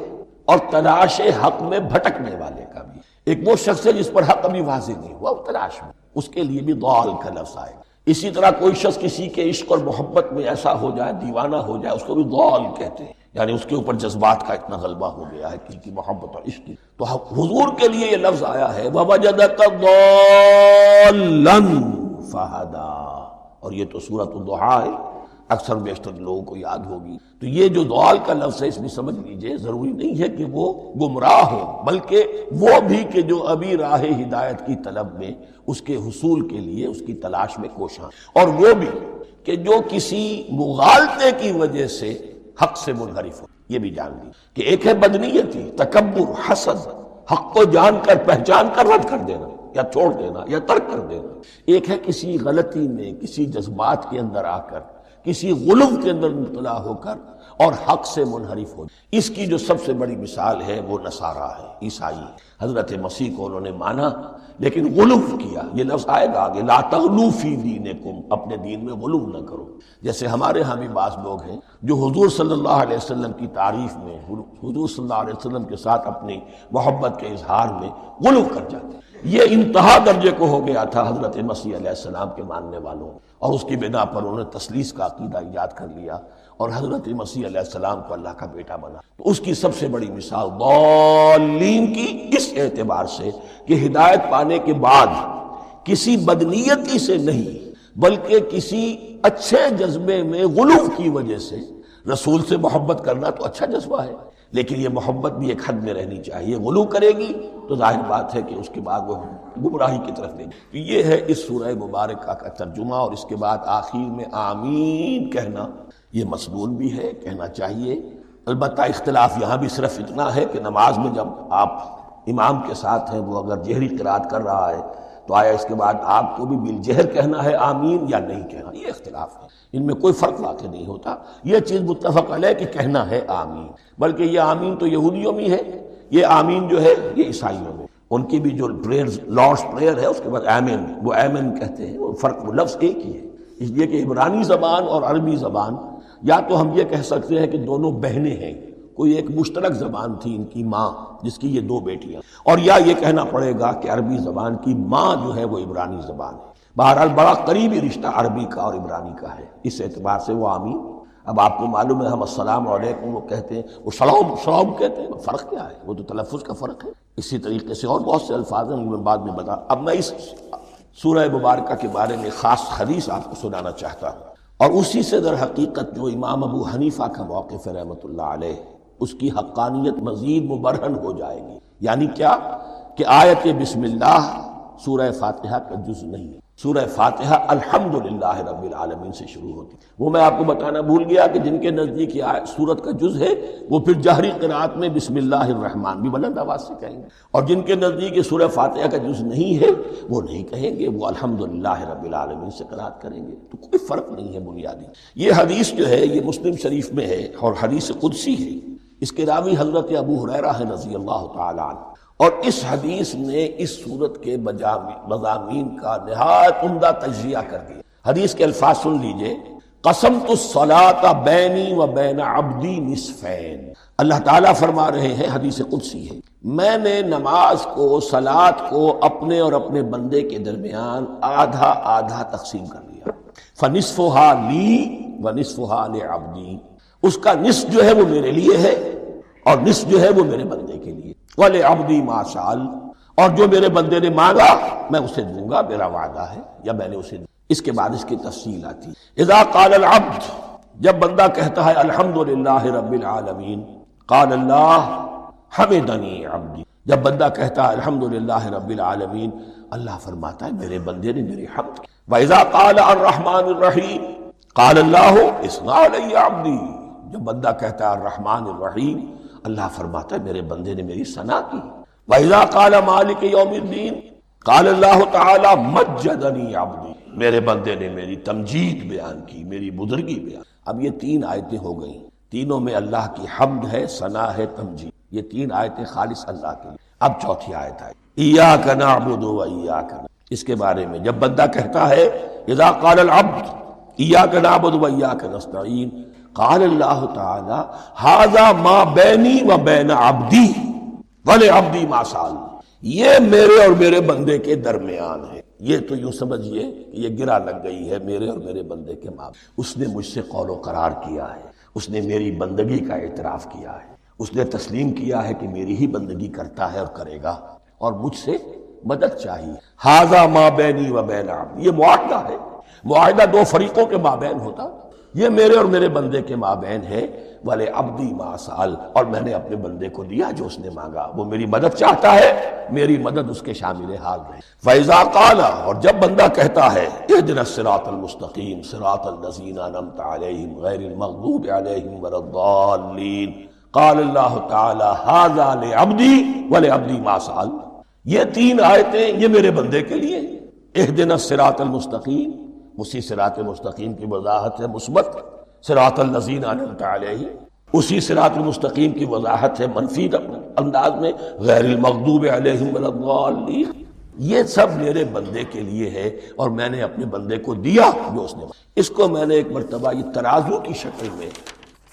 [SPEAKER 1] اور تلاش حق میں بھٹکنے والے کا بھی۔ ایک وہ شخص ہے جس پر حق ابھی واضح نہیں ہوا، وہ تلاش میں، اس کے لیے بھی ضال کا لفظ آئے۔ اسی طرح کوئی شخص کسی کے عشق اور محبت میں ایسا ہو جائے، دیوانہ ہو جائے، اس کو بھی ضال کہتے ہیں، یعنی اس کے اوپر جذبات کا اتنا غلبہ ہو گیا ہے کسی کی محبت اور عشق کی۔ تو حضور کے لیے یہ لفظ آیا ہے وَوَجَدَكَ ضَالًّا فَهَدَىٰ، اور یہ تو سورۃ الضحیٰ ہے، اکثر بیشتر لوگوں کو یاد ہوگی۔ تو یہ جو ضال کا لفظ ہے اس میں سمجھ لیجئے ضروری نہیں ہے کہ وہ گمراہ ہو، بلکہ وہ بھی کہ جو ابھی راہ ہدایت کی طلب میں، اس کے حصول کے لیے اس کی تلاش میں کوشاں، اور وہ بھی کہ جو کسی مغالطے کی وجہ سے حق سے منحرف ہو۔ یہ بھی جان لی کہ ایک ہے بدنیتی، تکبر، حسد، حق کو جان کر پہچان کر رد کر دینا یا چھوڑ دینا یا ترک کر دینا، ایک ہے کسی غلطی میں، کسی جذبات کے اندر آ کر، کسی غلو کے اندر مبتلا ہو کر اور حق سے منحرف ہو۔ اس کی جو سب سے بڑی مثال ہے وہ نصارہ ہے، عیسائی۔ حضرت مسیح کو انہوں نے مانا لیکن غلو کیا، یہ لفظ آئے گا آگے، لا تغلو فی دینکم، اپنے دین میں غلو نہ کرو۔ جیسے ہمارے ہاں بھی بعض لوگ ہیں جو حضور صلی اللہ علیہ وسلم کی تعریف میں، حضور صلی اللہ علیہ وسلم کے ساتھ اپنی محبت کے اظہار میں غلو کر جاتے ہیں۔ یہ انتہا درجے کو ہو گیا تھا حضرت مسیح علیہ السلام کے ماننے والوں، اور اس کی بنا پر انہوں نے تثلیث کا عقیدہ ایجاد کر لیا اور حضرت مسیح علیہ السلام کو اللہ کا بیٹا بنا۔ تو اس کی سب سے بڑی مثال ضالین کی اس اعتبار سے کہ ہدایت پانے کے بعد کسی بدنیتی سے نہیں بلکہ کسی اچھے جذبے میں غلو کی وجہ سے رسول سے محبت کرنا تو اچھا جذبہ ہے، لیکن یہ محبت بھی ایک حد میں رہنی چاہیے۔ غلو کرے گی تو ظاہر بات ہے کہ اس کے بعد وہ گمراہی کی طرف لے گی۔ یہ ہے اس سورہ مبارکہ کا ترجمہ، اور اس کے بعد آخر میں آمین کہنا یہ مسنون بھی ہے، کہنا چاہیے۔ البتہ اختلاف یہاں بھی صرف اتنا ہے کہ نماز میں جب آپ امام کے ساتھ ہیں، وہ اگر جہری قرات کر رہا ہے تو آیا اس کے بعد آپ کو بھی بالجہر کہنا ہے آمین یا نہیں کہنا، یہ اختلاف ہے، ان میں کوئی فرق واقع نہیں ہوتا۔ یہ چیز متفق علیہ کہ کہنا ہے آمین، بلکہ یہ آمین تو یہودیوں میں ہے، یہ آمین جو ہے یہ عیسائیوں میں، ان کی بھی جو پریئر لارڈس پریئر ہے اس کے بعد آمین، وہ آمین کہتے ہیں، وہ فرق، وہ لفظ ایک ہی ہے۔ اس لیے کہ عبرانی زبان اور عربی زبان، یا تو ہم یہ کہہ سکتے ہیں کہ دونوں بہنیں ہیں، کوئی ایک مشترک زبان تھی ان کی ماں جس کی یہ دو بیٹیاں، اور یا یہ کہنا پڑے گا کہ عربی زبان کی ماں جو ہے وہ عبرانی زبان ہے۔ بہرحال بڑا قریبی رشتہ عربی کا اور عبرانی کا ہے، اس اعتبار سے وہ آمین۔ اب آپ کو معلوم ہے ہم السلام علیکم وہ کہتے ہیں، وہ سلام کہتے ہیں، فرق کیا ہے؟ وہ تو تلفظ کا فرق ہے۔ اسی طریقے سے اور بہت سے الفاظ ہیں، میں بعد میں بتا۔ اب میں اس سورہ مبارکہ کے بارے میں خاص حدیث آپ کو سنانا چاہتا ہوں، اور اسی سے در حقیقت جو امام ابو حنیفہ کا موقف ہے رحمۃ اللہ علیہ، اس کی حقانیت مزید مبرہن ہو جائے گی۔ یعنی کیا کہ آیت بسم اللہ سورہ فاتحہ کا جز نہیں ہے، سورہ فاتحہ الحمدللہ رب العالمین سے شروع ہوتی ہے۔ وہ میں آپ کو بتانا بھول گیا کہ جن کے نزدیک یہ سورت کا جز ہے وہ پھر جہری قرات میں بسم اللہ الرحمن بھی بلند آواز سے کہیں گے، اور جن کے نزدیک یہ سورہ فاتحہ کا جز نہیں ہے وہ نہیں کہیں گے، وہ الحمدللہ رب العالمین سے قرات کریں گے۔ تو کوئی فرق نہیں ہے بنیادی۔ یہ حدیث جو ہے یہ مسلم شریف میں ہے اور حدیث قدسی ہے، اس کے راوی حضرت ابو ہریرہ ہے رضی اللہ تعالی عنہ، اور اس حدیث نے اس صورت کے مضامین کا نہایت عمدہ تجزیہ کر دیا۔ حدیث کے الفاظ سن لیجئے، قسمت الصلاۃ بینی و بین عبدی نصفین، اللہ تعالیٰ فرما رہے ہیں، حدیث قدسی ہے، میں نے نماز کو، صلاۃ کو اپنے اور اپنے بندے کے درمیان آدھا آدھا تقسیم کر لیا، فنصفها لی و نصفها لعبدی، اس کا نصف جو ہے وہ میرے لیے ہے اور نصف جو ہے وہ میرے بندے کے لیے، وَلِعَبْدِي مَا سَأَلَ، اور جو میرے بندے نے مانگا میں اسے دوں گا، میرا وعدہ ہے یا میں نے اسے دوں۔ اس کے بعد اس کی تفصیل آتی ہے، اذا قال العبد، جب بندہ کہتا ہے الحمدللہ رب العالمین، قال اللہ حمدنی عبدی، جب بندہ کہتا ہے الحمدللہ رب العالمین، اللہ فرماتا ہے میرے بندے نے میری حمد کی۔ وَإِذَا قَالَ الرَّحْمَنُ الرَّحِيمُ قال اللہ اثنى علی عبدی، جب بندہ کہتا ہے الرحمن الرحیم، اللہ فرماتا ہے میرے بندے نے میری ثنا کی۔ وَإِذَا قَالَ مَالِكِ يَوْمِ الدِّينِ قال اللہ تعالی مجدنی عبدی، میرے بندے نے میری تمجید بیان کی، میری بزرگی بیان۔ اب یہ تین آیتیں ہو گئیں، تینوں میں اللہ کی حمد ہے، ثنا ہے، تمجید، یہ تین آیتیں خالص اللہ کے لیے۔ اب چوتھی آیت ہے ایاک نعبد و ایاک نستعین، اس کے بارے میں جب بندہ کہتا ہے اذا قال العبد ایاک نعبد و ایاک نستعین، قال اللہ تعالی ھذا ما بینی و بین عبدی ولعبدی ما سأل، یہ میرے اور میرے بندے کے درمیان ہے۔ یہ تو یوں سمجھئے کہ یہ گرا لگ گئی ہے میرے اور میرے بندے کے ماں، اس نے مجھ سے قول و قرار کیا ہے، اس نے میری بندگی کا اعتراف کیا ہے، اس نے تسلیم کیا ہے کہ میری ہی بندگی کرتا ہے اور کرے گا، اور مجھ سے مدد چاہیے۔ ھذا ما بینی و بین عبدی، یہ معاہدہ ہے، معاہدہ دو فریقوں کے مابین ہوتا، یہ میرے اور میرے بندے کے مابین ہے۔ وَلِعَبْدِي مَا سَأَلَ، اور میں نے اپنے بندے کو دیا جو اس نے مانگا، وہ میری مدد چاہتا ہے، میری مدد اس کے شامل حال رہے۔ فَإِذَا قَالَ، اور جب بندہ کہتا ہے اهْدِنَا الصِّرَاطَ الْمُسْتَقِيمَ صِرَاطَ الَّذِينَ أَنْعَمْتَ عَلَيْهِمْ غَيْرِ الْمَغْضُوبِ عَلَيْهِمْ وَلَا الضَّالِّينَ، قال اللہ تعالی ھذا لعبدی ولعبدی ما سأل، یہ 3 آیتیں یہ میرے بندے کے لیے، اہدنا الصراط المستقیم، اسی صراط مستقیم کی وضاحت ہے مثبت، صراط الذین انعمت علیہم، اسی صراط المستقیم کی وضاحت ہے منفی انداز میں، غیر المغضوب علیہم ولا الضالین۔ یہ سب میرے بندے کے لیے ہے، اور میں نے اپنے بندے کو دیا جو اس نے، اس کو میں نے ایک مرتبہ یہ ترازو کی شکل میں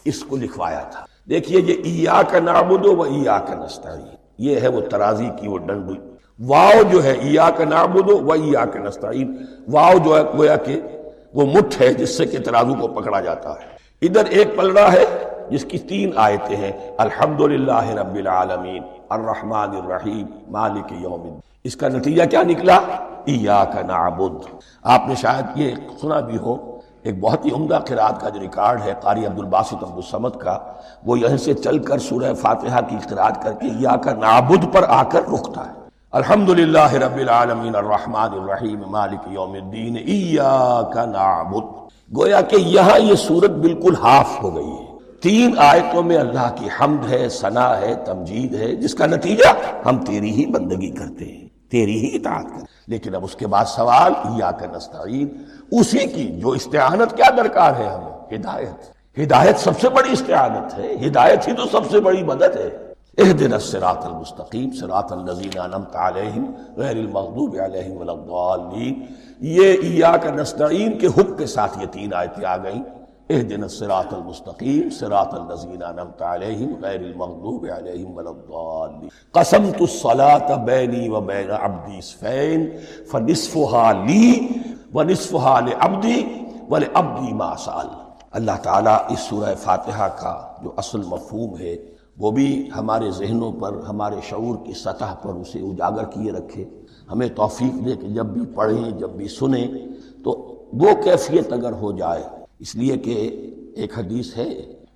[SPEAKER 1] اس کو لکھوایا تھا۔ دیکھیے یہ ایاک نعبد و ایاک نستعین، یہ ہے وہ ترازی کی وہ ڈنڈ، واو جو ہے ایاک نعبد و ایاک نستعین، واو جو ہے گویا کہ وہ مٹھ ہے جس سے کہ ترازو کو پکڑا جاتا ہے۔ ادھر ایک پلڑا ہے جس کی 3 آیتیں ہیں، الحمدللہ رب العالمین الرحمن الرحیم مالک یوم الدین۔ اس کا نتیجہ کیا نکلا؟ ایاک نعبد۔ آپ نے شاید یہ سنا بھی ہو، ایک بہت ہی عمدہ قرات کا جو ریکارڈ ہے قاری عبدالباسط عبدالصمد کا، وہ یہیں سے چل کر سورہ فاتحہ کی قرات کر کے ایاک نعبد پر آ کر رکتا ہے، الحمدللہ رب العالمین الرحمن الرحیم مالک یوم الدین ایاک نعبد۔ گویا کہ یہاں یہ صورت بالکل ہاف ہو گئی ہے، 3 آیتوں میں اللہ کی حمد ہے، ثنا ہے، تمجید ہے، جس کا نتیجہ ہم تیری ہی بندگی کرتے ہیں، تیری ہی اطاعت کرتے ہیں۔ لیکن اب اس کے بعد سوال ایاک نستعین، اسی کی جو استعانت کیا درکار ہے ہمیں؟ ہدایت۔ ہدایت سب سے بڑی استعانت ہے، ہدایت ہی تو سب سے بڑی مدد ہے۔ اہدنا الصراط المستقیم صراط الذین انعمت علیہم غیر المغضوب علیہم ولا الضالین۔ یہ ایاک نستعین کے حکم کے ساتھ یہ 3 آیتیں آ گئیں، اہدنا الصراط المستقیم صراط الذین انعمت علیہم غیر المغضوب علیہم ولا الضالین۔ قسمت الصلاۃ بینی و بین عبدی نصفین فنصفها لی ونصفها لعبدی ولعبدی ما سأل۔ اللہ تعالیٰ اس سورہ فاتحہ کا جو اصل مفہوم ہے وہ بھی ہمارے ذہنوں پر، ہمارے شعور کی سطح پر اسے اجاگر کیے رکھے، ہمیں توفیق دے کہ جب بھی پڑھیں، جب بھی سنیں تو وہ کیفیت اگر ہو جائے۔ اس لیے کہ ایک حدیث ہے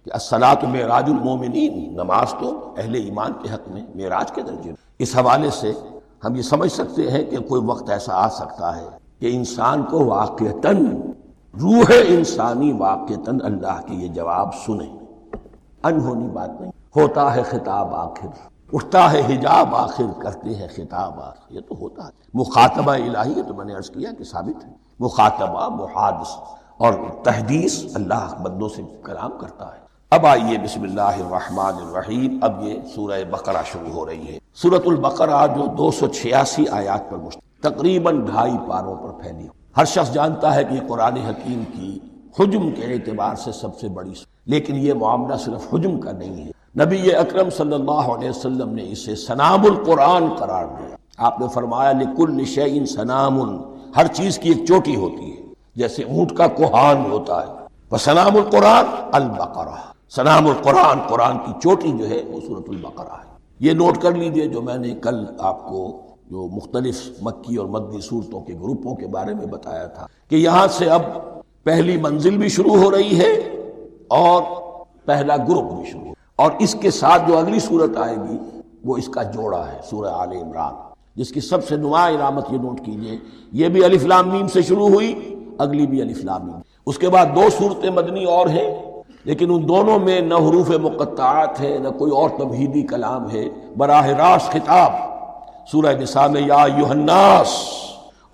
[SPEAKER 1] کہ الصلاۃ معراج المومنین، نماز تو اہل ایمان کے حق میں معراج کے درجے میں۔ اس حوالے سے ہم یہ سمجھ سکتے ہیں کہ کوئی وقت ایسا آ سکتا ہے کہ انسان کو واقعتاً، روح انسانی واقعتاً اللہ کے یہ جواب سنے، انہونی بات نہیں، ہوتا ہے خطاب آخر، اٹھتا ہے حجاب آخر، کرتے ہیں خطاب آخر، یہ تو ہوتا ہے۔ مخاطبہ الہی، یہ تو میں نے عرض کیا کہ ثابت ہے، مخاطبہ، محادث اور تحدیث اللہ بندوں سے کلام کرتا ہے۔ اب آئیے بسم اللہ الرحمن الرحیم، اب یہ سورہ بقرہ شروع ہو رہی ہے۔ سورۃ البقرہ جو 286 آیات پر مشتمل، تقریباً 2.5 پاروں پر پھیلی۔ ہر شخص جانتا ہے کہ یہ قرآن حکیم کی حجم کے اعتبار سے سب سے بڑی، لیکن یہ معاملہ صرف حجم کا نہیں ہے۔ نبی اکرم صلی اللہ علیہ وسلم نے اسے سنام القرآن قرار دیا۔ آپ نے فرمایا لکل شیء سنام، ہر چیز کی ایک چوٹی ہوتی ہے، جیسے اونٹ کا کوہان ہوتا ہے۔ وسنام القرآن البقرہ، سنام القرآن، قرآن کی چوٹی جو ہے وہ سورۃ البقرہ ہے۔ یہ نوٹ کر لیجئے جو میں نے کل آپ کو جو مختلف مکی اور مدنی صورتوں کے گروپوں کے بارے میں بتایا تھا کہ یہاں سے اب پہلی منزل بھی شروع ہو رہی ہے اور پہلا گروپ بھی شروع، اور اس کے ساتھ جو اگلی صورت آئے گی وہ اس کا جوڑا ہے، سورہ آل عمران، جس کی سب سے نمایاں علامت یہ نوٹ کیجئے، یہ بھی الف لام میم سے شروع ہوئی، اگلی بھی الف لام میم۔ اس کے بعد 2 صورتیں مدنی اور ہیں، لیکن ان دونوں میں نہ حروف مقطعات ہے، نہ کوئی اور تمہیدی کلام ہے، براہ راست خطاب۔ سورہ نساء میں یا ایھا الناس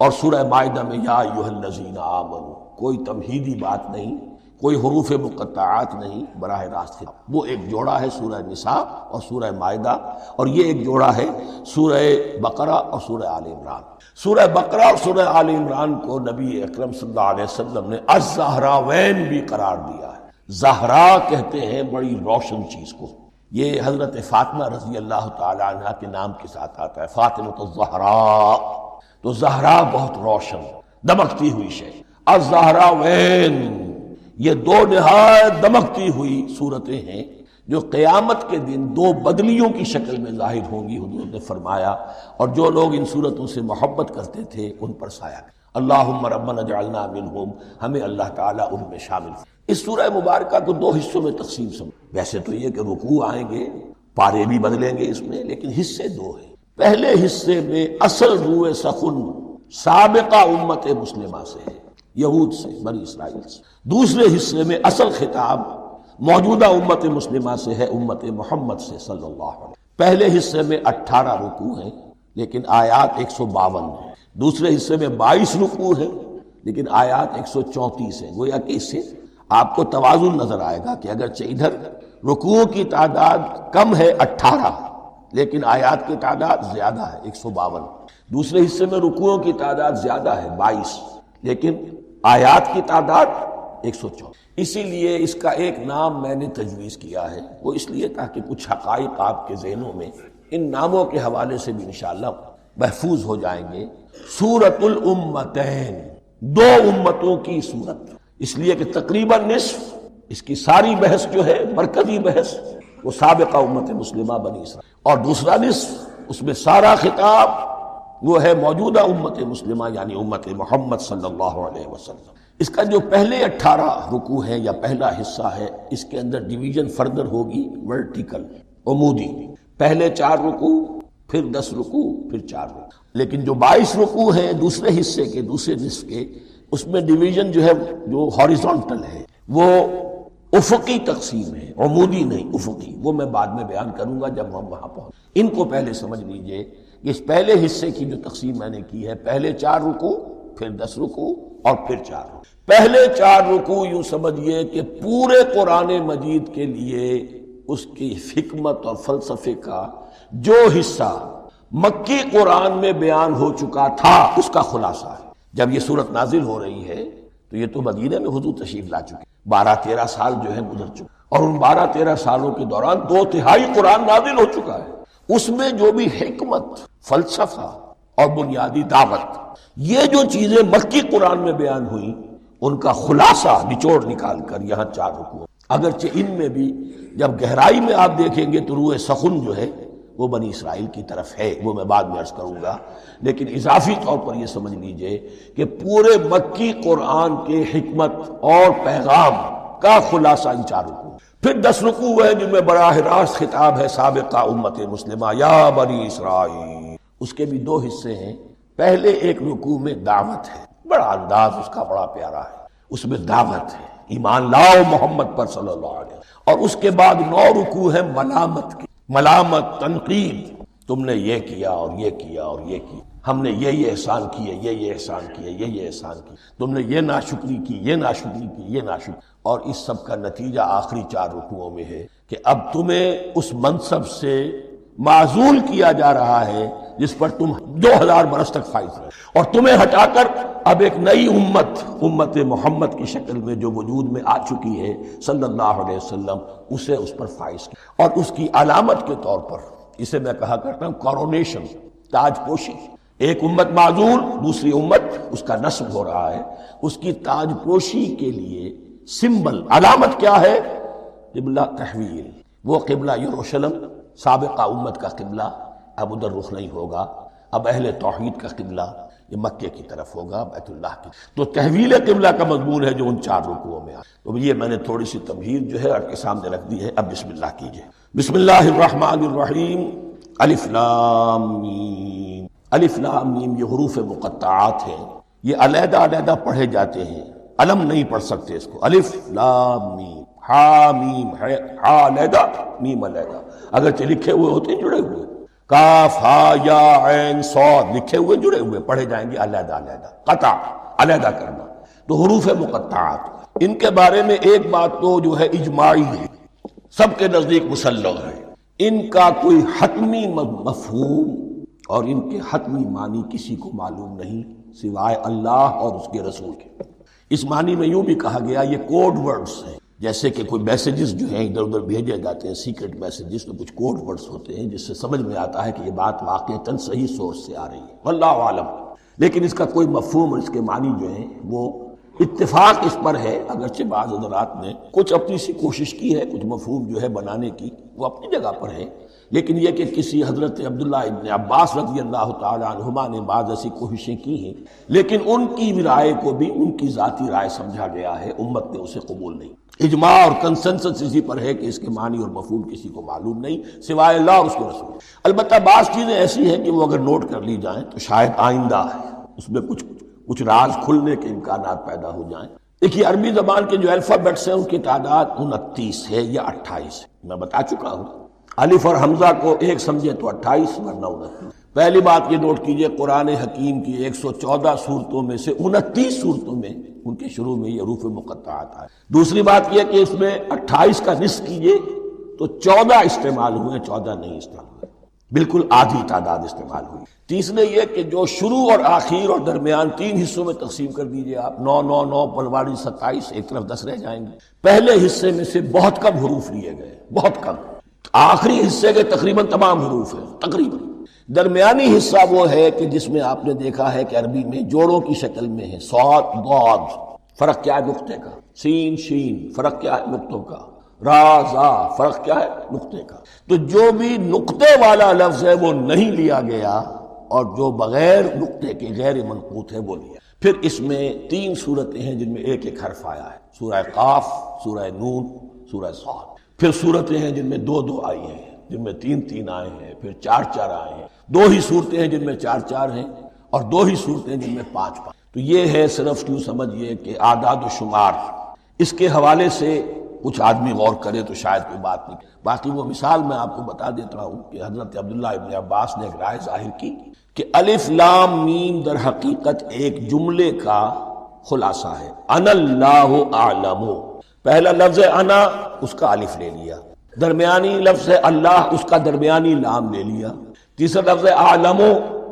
[SPEAKER 1] اور سورہ مائدہ میں یا ایھا الذین آمنوا، کوئی تمہیدی بات نہیں، کوئی حروف مقطعات نہیں، براہ راست خطاب۔ وہ ایک جوڑا ہے سورہ نساء اور سورہ مائدہ، اور یہ ایک جوڑا ہے سورہ بقرہ اور سورہ آل عمران۔ سورہ بقرہ اور سورہ آل عمران کو نبی اکرم صلی اللہ علیہ وسلم نے الزہراوین بھی قرار دیا ہے۔ زہرا کہتے ہیں بڑی روشن چیز کو، یہ حضرت فاطمہ رضی اللہ تعالی عنہا کے نام کے ساتھ آتا ہے، فاطمۃ الزہراء، تو زہرا بہت روشن، دمکتی ہوئی شے۔ الزہراوین، یہ 2 نہایت دمکتی ہوئی صورتیں ہیں جو قیامت کے دن 2 بدلیوں کی شکل میں ظاہر ہوں گی، حضور نے فرمایا، اور جو لوگ ان صورتوں سے محبت کرتے تھے ان پر سایہ۔ اللہم ربنا اجعلنا منہم، ہمیں اللہ تعالیٰ ان میں شامل۔ اس سورہ مبارکہ کو 2 حصوں میں تقسیم سمجھ، ویسے تو یہ کہ رکوع آئیں گے، پارے بھی بدلیں گے اس میں، لیکن حصے 2 ہیں۔ پہلے حصے میں اصل روح سخن سابقہ امت مسلمہ سے ہے، یہود سے، بنی اسرائیل سے۔ دوسرے حصے میں اصل خطاب موجودہ امت مسلمہ سے ہے، امت محمد سے صلی اللہ علیہ وسلم۔ پہلے حصے میں 18 رکوع ہیں لیکن آیات 152 ہیں، دوسرے حصے میں 22 رکوع ہیں لیکن آیات 134 ہیں۔ گویا کہ اس سے آپ کو توازن نظر آئے گا کہ اگرچہ ادھر رکوع کی تعداد کم ہے 18 لیکن آیات کی تعداد زیادہ ہے 152، دوسرے حصے میں رکوعوں کی تعداد زیادہ ہے 22 لیکن آیات کی تعداد 104۔ اسی لیے اس کا ایک نام میں نے تجویز کیا ہے، وہ اس لیے تاکہ کچھ حقائق آپ کے ذہنوں میں ان ناموں کے حوالے سے بھی انشاءاللہ محفوظ ہو جائیں گے۔ سورۃ الامتین، دو امتوں کی صورت، اس لیے کہ تقریباً نصف اس کی ساری بحث جو ہے، مرکزی بحث، وہ سابقہ امت مسلمہ بنی اسرائیل، اور دوسرا نصف اس میں سارا خطاب وہ ہے موجودہ امت مسلمہ یعنی امت محمد صلی اللہ علیہ وسلم۔ اس کا جو پہلے 18 رکوع ہے یا پہلا حصہ ہے، اس کے اندر ڈویژن فردر ہوگی ورٹیکل، عمودی، پہلے 4 رکوع، پھر 10 رکوع، پھر 4 رکوع۔ لیکن جو 22 رکوع ہیں دوسرے حصے کے، دوسرے نصف کے، اس میں ڈویژن جو ہے جو ہاریزونٹل ہے، وہ افقی تقسیم ہے، عمودی نہیں، افقی۔ وہ میں بعد میں بیان کروں گا جب ہم وہاں پہنچیں۔ ان کو پہلے سمجھ لیجئے کہ اس پہلے حصے کی جو تقسیم میں نے کی ہے، پہلے 4 رکوع، پھر 10 رکوع اور پھر 4 رکوع۔ پہلے 4 رکوع یوں سمجھیے کہ پورے قرآن مجید کے لیے اس کی حکمت اور فلسفے کا جو حصہ مکی قرآن میں بیان ہو چکا تھا اس کا خلاصہ ہے۔ جب یہ صورت نازل ہو رہی ہے تو یہ تو مدینہ میں حضور تشریف لا چکے، 12-13 سال جو ہے گزر چکے، اور ان 12-13 سالوں کے دوران 2/3 قرآن نازل ہو چکا ہے۔ اس میں جو بھی حکمت، فلسفہ اور بنیادی دعوت، یہ جو چیزیں مکی قرآن میں بیان ہوئیں، ان کا خلاصہ نچوڑ نکال کر یہاں 4 رکوع۔ اگرچہ ان میں بھی جب گہرائی میں آپ دیکھیں گے تو روح سخن جو ہے وہ بنی اسرائیل کی طرف ہے، وہ میں بعد میں عرض کروں گا، لیکن اضافی طور پر یہ سمجھ لیجئے کہ پورے مکی قرآن کے حکمت اور پیغام کا خلاصہ ان 4 رکوع۔ پھر 10 رکوع ہے جن میں براہ راست خطاب ہے سابقہ امت مسلمہ، یا بنی اسرائیل۔ اس کے بھی 2 حصے ہیں۔ پہلے ایک رکوع میں دعوت ہے، بڑا انداز اس کا بڑا پیارا ہے، اس میں دعوت ہے، ایمان لاؤ محمد پر صلی اللہ علیہ وسلم۔ اور اس کے بعد 9 رکوع ہے ملامت کی، ملامت، تنقید، تم نے یہ کیا اور یہ کیا اور یہ کیا، ہم نے یہ احسان کیے، یہ احسان کیے، یہ احسان کیے، تم نے یہ ناشکری کی، یہ ناشکری کی، یہ ناشکری۔ اور اس سب کا نتیجہ آخری 4 رکوعوں میں ہے کہ اب تمہیں اس منصب سے معزول کیا جا رہا ہے جس پر تم 2000 برس تک فائز رہے، اور تمہیں ہٹا کر اب ایک نئی امت محمد کی شکل میں جو وجود میں آ چکی ہے صلی اللہ علیہ وسلم، اسے اس پر فائز کیا۔ اور اس کی علامت کے طور پر اسے میں کہا کرتا ہوں کورونیشن، تاج پوشی۔ ایک امت معزول، دوسری امت اس کا نصب ہو رہا ہے، اس کی تاج پوشی کے لیے سمبل، علامت کیا ہے؟ قبلہ تحویل۔ وہ قبلہ یروشلم سابقہ امت کا قبلہ اب ادھر رخ نہیں ہوگا، اب اہل توحید کا قبلہ یہ مکے کی طرف ہوگا، بیت اللہ کی۔ تو تحویل قبلہ کا مضمون ہے جو ان 4 رکوعوں میں آتا۔ تو یہ میں نے تھوڑی سی تمہید جو ہے آپ کے سامنے رکھ دی ہے۔ اب بسم اللہ کیجئے۔ بسم اللہ الرحمن الرحیم۔ الف لام میم۔ الف لام میم یہ حروف مقطعات ہیں، یہ علیحدہ علیحدہ پڑھے جاتے ہیں، علم نہیں پڑھ سکتے اس کو۔ الف لام میم، ہا میم، ہا علیحدہ، میم علیحدہ، اگرچہ لکھے ہوئے ہوتے ہیں جڑے ہوئے، کاف ہا یا عین صاد لکھے ہوئے جڑے ہوئے، پڑھے جائیں گے علیحدہ علیحدہ، قطع علیحدہ کرنا۔ تو حروف مقطعات، ان کے بارے میں ایک بات تو جو ہے اجماعی ہے، سب کے نزدیک مسلم ہے، ان کا کوئی حتمی مفہوم اور ان کے حتمی معنی کسی کو معلوم نہیں سوائے اللہ اور اس کے رسول کے۔ اس معنی میں یوں بھی کہا گیا یہ کوڈ ورڈز ہیں، جیسے کہ کوئی میسیجز جو ہیں ادھر ادھر بھیجے جاتے ہیں، سیکرٹ میسیجز، تو کچھ کوڈ ورڈز ہوتے ہیں جس سے سمجھ میں آتا ہے کہ یہ بات واقعتاً صحیح سورس سے آ رہی ہے، واللہ عالم۔ لیکن اس کا کوئی مفہوم اور اس کے معنی جو ہیں وہ اتفاق اس پر ہے، اگرچہ بعض حضرات نے کچھ اپنی سی کوشش کی ہے، کچھ مفہوم جو ہے بنانے کی، وہ اپنی جگہ پر ہے، لیکن یہ کہ کسی حضرت عبداللہ ابن عباس رضی اللہ تعالی عنہما نے بعض ایسی کوششیں کی ہیں، لیکن ان کی رائے کو بھی ان کی ذاتی رائے سمجھا گیا ہے، امت نے اسے قبول نہیں۔ اجماع اور کنسنسس اسی پر ہے کہ اس کے معنی اور مفہوم کسی کو معلوم نہیں سوائے اللہ اور اس کے رسول۔ البتہ بعض چیزیں ایسی ہیں کہ وہ اگر نوٹ کر لی جائیں تو شاید آئندہ اس میں کچھ راز کھلنے کے امکانات پیدا ہو جائیں، دیکھیے عربی زبان کے جو الفابیٹس ہیں ان کی تعداد 29 ہے یا 28 ہے، میں بتا چکا ہوں۔ الف اور حمزہ کو ایک سمجھے تو 28 ورنہ 29۔ پہلی بات یہ نوٹ کیجئے، قرآن حکیم کی 114 صورتوں میں سے 29 صورتوں میں ان کے شروع میں یہ حروف مقطعات آئے۔ دوسری بات یہ کہ اس میں 28 کا نصف کیجئے تو 14 استعمال ہوئے، 14 نہیں استعمال ہوئے، بالکل آدھی تعداد استعمال ہوئی۔ تیسرے یہ کہ جو شروع اور آخر اور درمیان 3 حصوں میں تقسیم کر دیجئے آپ، 9 9 9 پلواڑی 27، ایک طرف 10 رہ جائیں گے۔ پہلے حصے میں سے بہت کم حروف لیے گئے، بہت کم۔ آخری حصے کے تقریباً تمام حروف ہیں، تقریباً۔ درمیانی حصہ وہ ہے کہ جس میں آپ نے دیکھا ہے کہ عربی میں جوڑوں کی شکل میں ہے، صاد ضاد، فرق کیا ہے نقطے کا، سین شین، فرق کیا ہے نقطوں کا، را زا، فرق کیا ہے نقطے کا۔ تو جو بھی نقطے والا لفظ ہے وہ نہیں لیا گیا، اور جو بغیر نقطے کے غیر منقوط ہے وہ لیا۔ پھر اس میں 3 صورتیں ہیں جن میں ایک ایک حرف آیا ہے، سورہ قاف، سورہ نون، سورہ صاد۔ پھر صورتیں ہیں جن میں 2 2 آئی ہیں، جن میں 3 3 آئے ہیں، پھر 4 4 آئے ہیں، 2 ہی صورتیں ہیں جن میں 4 4 ہیں، اور 2 ہی صورتیں جن میں 5 5۔ تو یہ ہے صرف یوں سمجھیے کہ اعداد و شمار۔ اس کے حوالے سے کچھ آدمی غور کرے تو شاید کوئی بات نہیں۔ باقی وہ مثال میں آپ کو بتا دیتا ہوں کہ حضرت عبداللہ ابن عباس نے ایک رائے ظاہر کی کہ الف لام میم در حقیقت ایک جملے کا خلاصہ ہے۔ انا اللہ اعلم، پہلا لفظ انا، اس کا الف لے لیا، درمیانی لفظ اللہ، اس کا درمیانی لام لے لیا، تیسرا لفظ اعلم،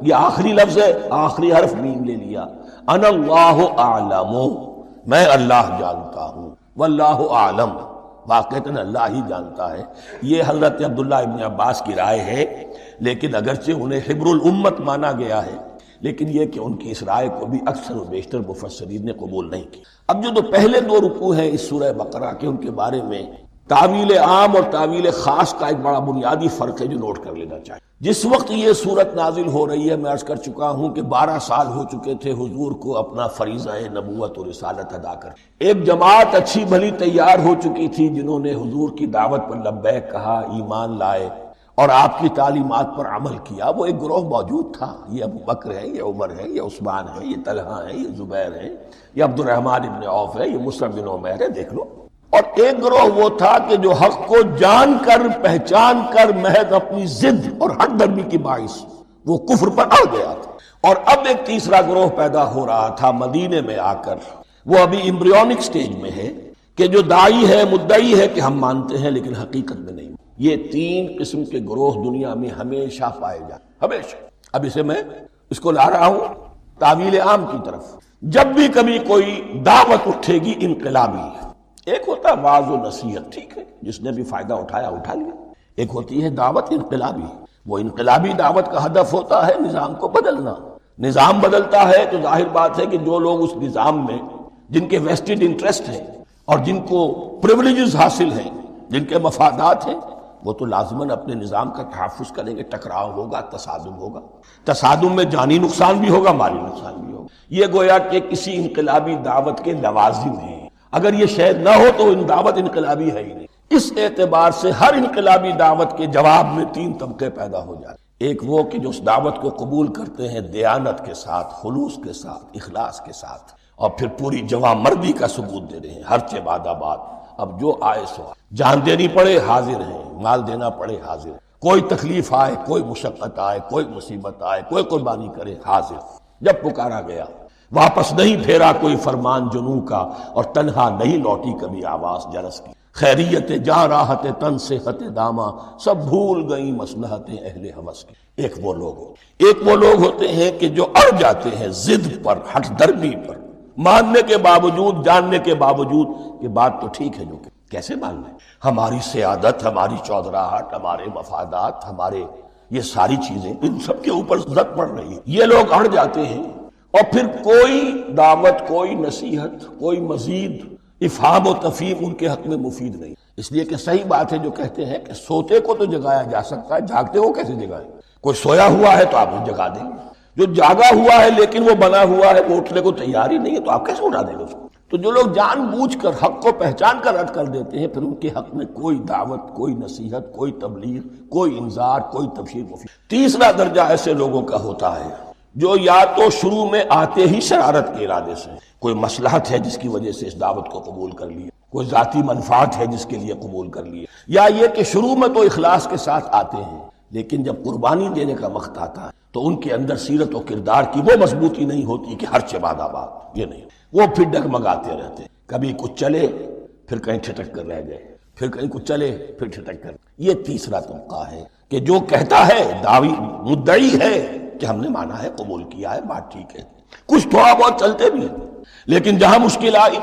[SPEAKER 1] یہ آخری لفظ ہے، آخری حرف میم لے لیا۔ انا اللہ اعلم، میں اللہ جانتا ہوں، واللہ اعلم، واقعتاً اللہ ہی جانتا ہے۔ یہ حضرت عبداللہ ابن عباس کی رائے ہے، لیکن اگرچہ انہیں حبر الامت مانا گیا ہے، لیکن یہ کہ ان کی اس رائے کو بھی اکثر و بیشتر مفسرین نے قبول نہیں کی۔ اب جو پہلے 2 رکوع ہیں اس سورہ بقرہ کے، ان کے بارے میں تعویل عام اور تعویل خاص کا ایک بڑا بنیادی فرق ہے جو نوٹ کر لینا چاہیے۔ جس وقت یہ صورت نازل ہو رہی ہے، میں عرض کر چکا ہوں کہ 12 سال ہو چکے تھے حضور کو اپنا فریضہ نبوت و رسالت ادا کر۔ ایک جماعت اچھی بھلی تیار ہو چکی تھی جنہوں نے حضور کی دعوت پر لبیک کہا، ایمان لائے اور آپ کی تعلیمات پر عمل کیا۔ وہ ایک گروہ موجود تھا، یہ ابو بکر ہے، یہ عمر ہے، یہ عثمان ہے، یہ طلحہ ہے، یہ زبیر ہے، یہ عبد الرحمن ابن عوف ہے، یہ مصعب بن عمیر ہے، دیکھ لو۔ اور ایک گروہ وہ تھا کہ جو حق کو جان کر پہچان کر محض اپنی ضد اور ہٹ درمی کی باعث وہ کفر پر اڑ گیا تھا۔ اور اب ایک تیسرا گروہ پیدا ہو رہا تھا مدینے میں آ کر، وہ ابھی ایمبریونک سٹیج میں ہے، کہ جو داعی ہے، مدعی ہے کہ ہم مانتے ہیں لیکن حقیقت میں نہیں۔ یہ 3 قسم کے گروہ دنیا میں ہمیشہ پائے جاتے، ہمیشہ۔ اب اسے میں اس کو لا رہا ہوں تعویل عام کی طرف۔ جب بھی کبھی کوئی دعوت اٹھے گی انقلابی، ایک ہوتا ہے وعظ و نصیحت، ٹھیک ہے، جس نے بھی فائدہ اٹھایا اٹھا لیا۔ ایک ہوتی ہے دعوت انقلابی، وہ انقلابی دعوت کا ہدف ہوتا ہے نظام کو بدلنا۔ نظام بدلتا ہے تو ظاہر بات ہے کہ جو لوگ اس نظام میں، جن کے ویسٹڈ انٹرسٹ ہیں اور جن کو پریولیجز حاصل ہیں، جن کے مفادات ہیں، وہ تو لازماً اپنے نظام کا تحفظ کریں گے۔ ٹکراؤ ہوگا، تصادم ہوگا، تصادم میں جانی نقصان بھی ہوگا، مالی نقصان بھی ہوگا۔ یہ گویا کہ کسی انقلابی دعوت کے لوازم ہیں۔ اگر یہ شاید نہ ہو تو ان دعوت انقلابی ہے ہی نہیں۔ اس اعتبار سے ہر انقلابی دعوت کے جواب میں 3 طبقے پیدا ہو جاتے ہیں۔ ایک وہ کہ جو اس دعوت کو قبول کرتے ہیں دیانت کے ساتھ، خلوص کے ساتھ، اخلاص کے ساتھ، اور پھر پوری جوان مردی کا ثبوت دے رہے ہیں، ہر چہ بعد آباد، اب جو آئے سو آئے، جان دینی پڑے حاضر ہیں، مال دینا پڑے حاضر ہیں، کوئی تکلیف آئے، کوئی مشقت آئے، کوئی مصیبت آئے، کوئی قربانی کرے حاضر۔ جب پکارا گیا واپس نہیں پھیرا کوئی فرمان جنوں کا، اور تنہا نہیں لوٹی کبھی آواز جرس کی۔ خیریت جاں راحت تن صحت داما، سب بھول گئیں مصلحتیں اہل ہوس کی۔ ایک وہ لوگ ہوتے ہیں کہ جو اڑ جاتے ہیں ضد پر، ہٹ درمی پر، ماننے کے باوجود، جاننے کے باوجود کہ بات تو ٹھیک ہے، جو کہ کیسے مان لیں؟ ہماری سیادت، ہماری چودراہٹ، ہمارے مفادات، ہمارے یہ ساری چیزیں، ان سب کے اوپر زد پڑ رہی ہے۔ یہ لوگ اڑ جاتے ہیں، اور پھر کوئی دعوت، کوئی نصیحت، کوئی مزید افہام و تفہیم ان کے حق میں مفید نہیں۔ اس لیے کہ صحیح بات ہے جو کہتے ہیں کہ سوتے کو تو جگایا جا سکتا ہے، جاگتے کو کیسے جگائیں؟ کوئی سویا ہوا ہے تو آپ اسے جگا دیں گے، جو جاگا ہوا ہے لیکن وہ بنا ہوا ہے، وہ اٹھنے کو تیار ہی نہیں ہے، تو آپ کیسے اٹھا دیں گے اس کو؟ تو جو لوگ جان بوجھ کر حق کو پہچان کر رد کر دیتے ہیں، پھر ان کے حق میں کوئی دعوت، کوئی نصیحت، کوئی تبلیغ، کوئی انذار، کوئی تبشیر مفید۔ تیسرا درجہ ایسے لوگوں کا ہوتا ہے جو یا تو شروع میں آتے ہی شرارت کے ارادے سے، کوئی مصلحت ہے جس کی وجہ سے اس دعوت کو قبول کر لیا، کوئی ذاتی منفعت ہے جس کے لیے قبول کر لیا، یا یہ کہ شروع میں تو اخلاص کے ساتھ آتے ہیں لیکن جب قربانی دینے کا وقت آتا ہے تو ان کے اندر سیرت و کردار کی وہ مضبوطی نہیں ہوتی کہ ہر چباد آباد، یہ نہیں، وہ پھر ڈگمگاتے رہتے ہیں، کبھی کچھ چلے پھر کہیں ٹھٹک کر رہ گئے، پھر کہیں کچھ چلے پھر ٹھٹک کر۔ یہ تیسرا طبقہ ہے کہ جو کہتا ہے، دعوی مدعی ہے کہ ہم نے مانا ہے، قبول کیا ہے، بات ٹھیک ہے، کچھ تھوڑا بہت چلتے بھی ہیں لیکن جہاں مشکل آئی